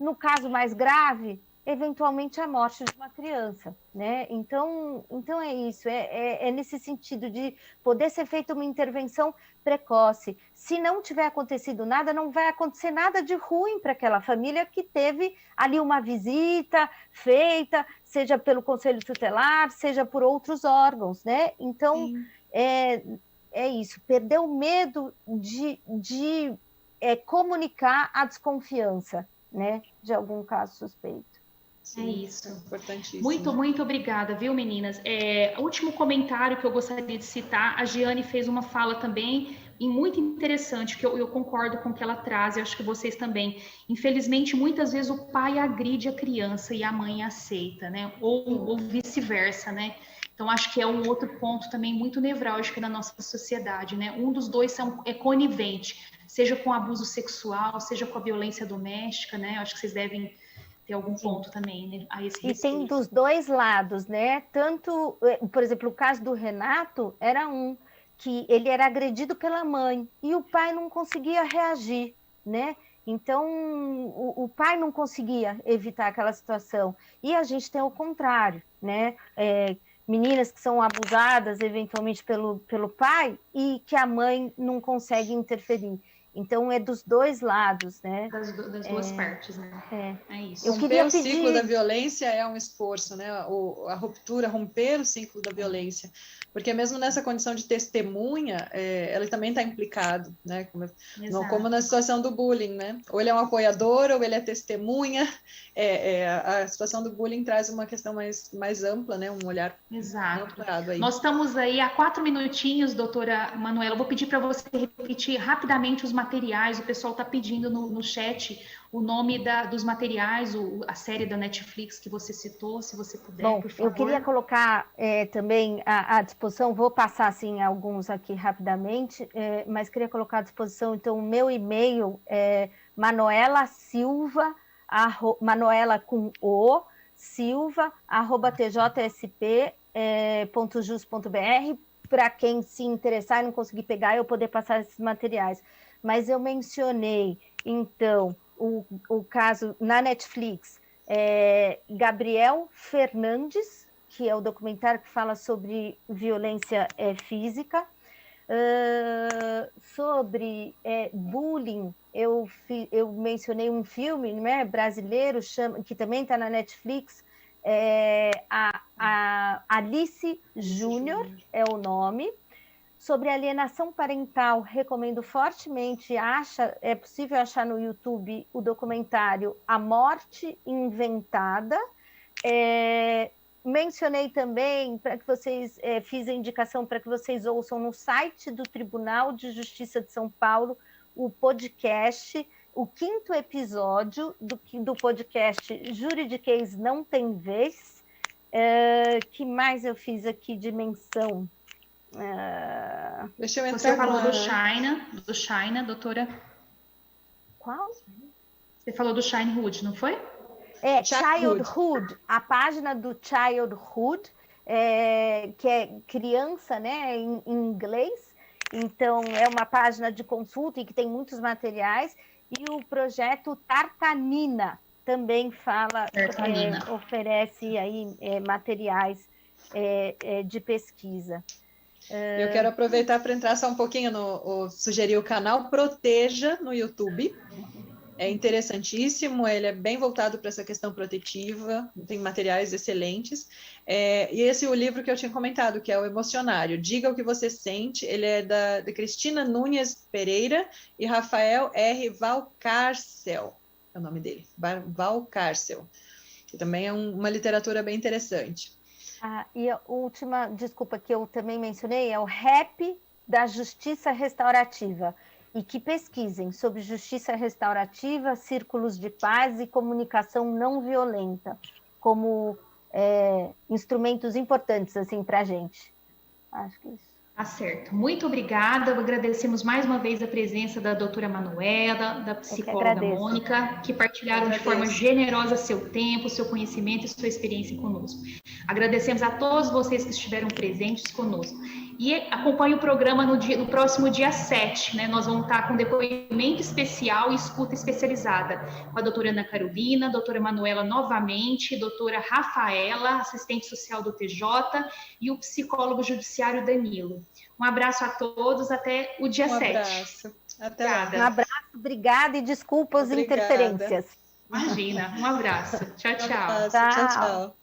no caso mais grave, eventualmente a morte de uma criança, né? Então é isso, é nesse sentido de poder ser feita uma intervenção precoce. Se não tiver acontecido nada, não vai acontecer nada de ruim para aquela família que teve ali uma visita feita, seja pelo Conselho Tutelar, seja por outros órgãos, né? Então, é isso, perder o medo de comunicar a desconfiança, né, de algum caso suspeito. Sim, é isso. Importantíssimo. Muito obrigada, viu, meninas? Último comentário que eu gostaria de citar, a Giane fez uma fala também muito interessante, que eu concordo com o que ela traz, e acho que vocês também. Infelizmente, muitas vezes o pai agride a criança e a mãe aceita, né? Ou vice-versa, né? Então, acho que é um outro ponto também muito nevrálgico na nossa sociedade, né? Um dos dois é conivente, seja com abuso sexual, seja com a violência doméstica, né? Acho que vocês devem ter algum ponto também, né, a esse respeito. E tem dos dois lados, né? Tanto, por exemplo, o caso do Renato era que ele era agredido pela mãe e o pai não conseguia reagir, né? Então, o pai não conseguia evitar aquela situação. E a gente tem o contrário, né? Meninas que são abusadas eventualmente pelo pai e que a mãe não consegue interferir. Então, é dos dois lados, né? Das duas partes, né? É isso. Romper o ciclo da violência é um esforço, né? A ruptura, romper o ciclo da violência. Porque mesmo nessa condição de testemunha, ela também está implicado, né? Como na situação do bullying, né? Ou ele é um apoiador, ou ele é testemunha. A situação do bullying traz uma questão mais ampla, né? Um olhar ampliado aí. Nós estamos aí há 4 minutinhos, doutora Manuela. Eu vou pedir para você repetir rapidamente os materiais. O pessoal está pedindo no chat o nome dos materiais, a série da Netflix que você citou, se você puder, por favor. Eu queria colocar também à disposição, vou passar assim alguns aqui rapidamente, mas queria colocar à disposição, então, o meu e-mail é Manuela Silva, Manuela com O, Silva, @tjsp.jus.br, para quem se interessar e não conseguir pegar, eu poder passar esses materiais. Mas eu mencionei, então, o caso na Netflix, Gabriel Fernandes, que é o documentário que fala sobre violência física. Sobre bullying, eu mencionei um filme, né, brasileiro, que também está na Netflix, a Alice Júnior é o nome. Sobre alienação parental, recomendo fortemente, é possível achar no YouTube o documentário A Morte Inventada. Mencionei também, para que vocês, fiz a indicação para que vocês ouçam no site do Tribunal de Justiça de São Paulo, o podcast, o 5º episódio do podcast Juridiquês Não Tem Vez. Que mais eu fiz aqui de menção? Deixa eu entrar. Você falou do China, doutora? Qual? Você falou do Childhood, não foi? Childhood. A página do Childhood que é criança, né, em inglês. Então, é uma página de consulta e que tem muitos materiais. E o projeto Tartanina também oferece aí materiais de pesquisa. Eu quero aproveitar para entrar só um pouquinho sugerir o canal Proteja no YouTube. É interessantíssimo, ele é bem voltado para essa questão protetiva, tem materiais excelentes. E esse é o livro que eu tinha comentado, que é o Emocionário. Diga o que você sente, ele é da Cristina Nunes Pereira e Rafael R. Valcárcel, é o nome dele, Valcárcel, que também é uma literatura bem interessante. E a última, desculpa, que eu também mencionei, é o RAP da Justiça Restaurativa. E que pesquisem sobre justiça restaurativa, círculos de paz e comunicação não violenta, como instrumentos importantes assim, para a gente. Acho que é isso. Tá certo. Muito obrigada. Agradecemos mais uma vez a presença da doutora Manuela, da psicóloga Mônica, que partilharam de forma generosa seu tempo, seu conhecimento e sua experiência conosco. Agradecemos a todos vocês que estiveram presentes conosco. E acompanhe o programa no próximo dia 7, né? Nós vamos estar com depoimento especial e escuta especializada com a doutora Ana Carolina, doutora Manuela novamente, doutora Rafaela, assistente social do TJ, e o psicólogo judiciário Danilo. Um abraço a todos, até o dia 7. Um abraço. Até lá. Um abraço, obrigada e desculpa as interferências. Imagina, um abraço. Tchau, tchau. Tchau, tchau.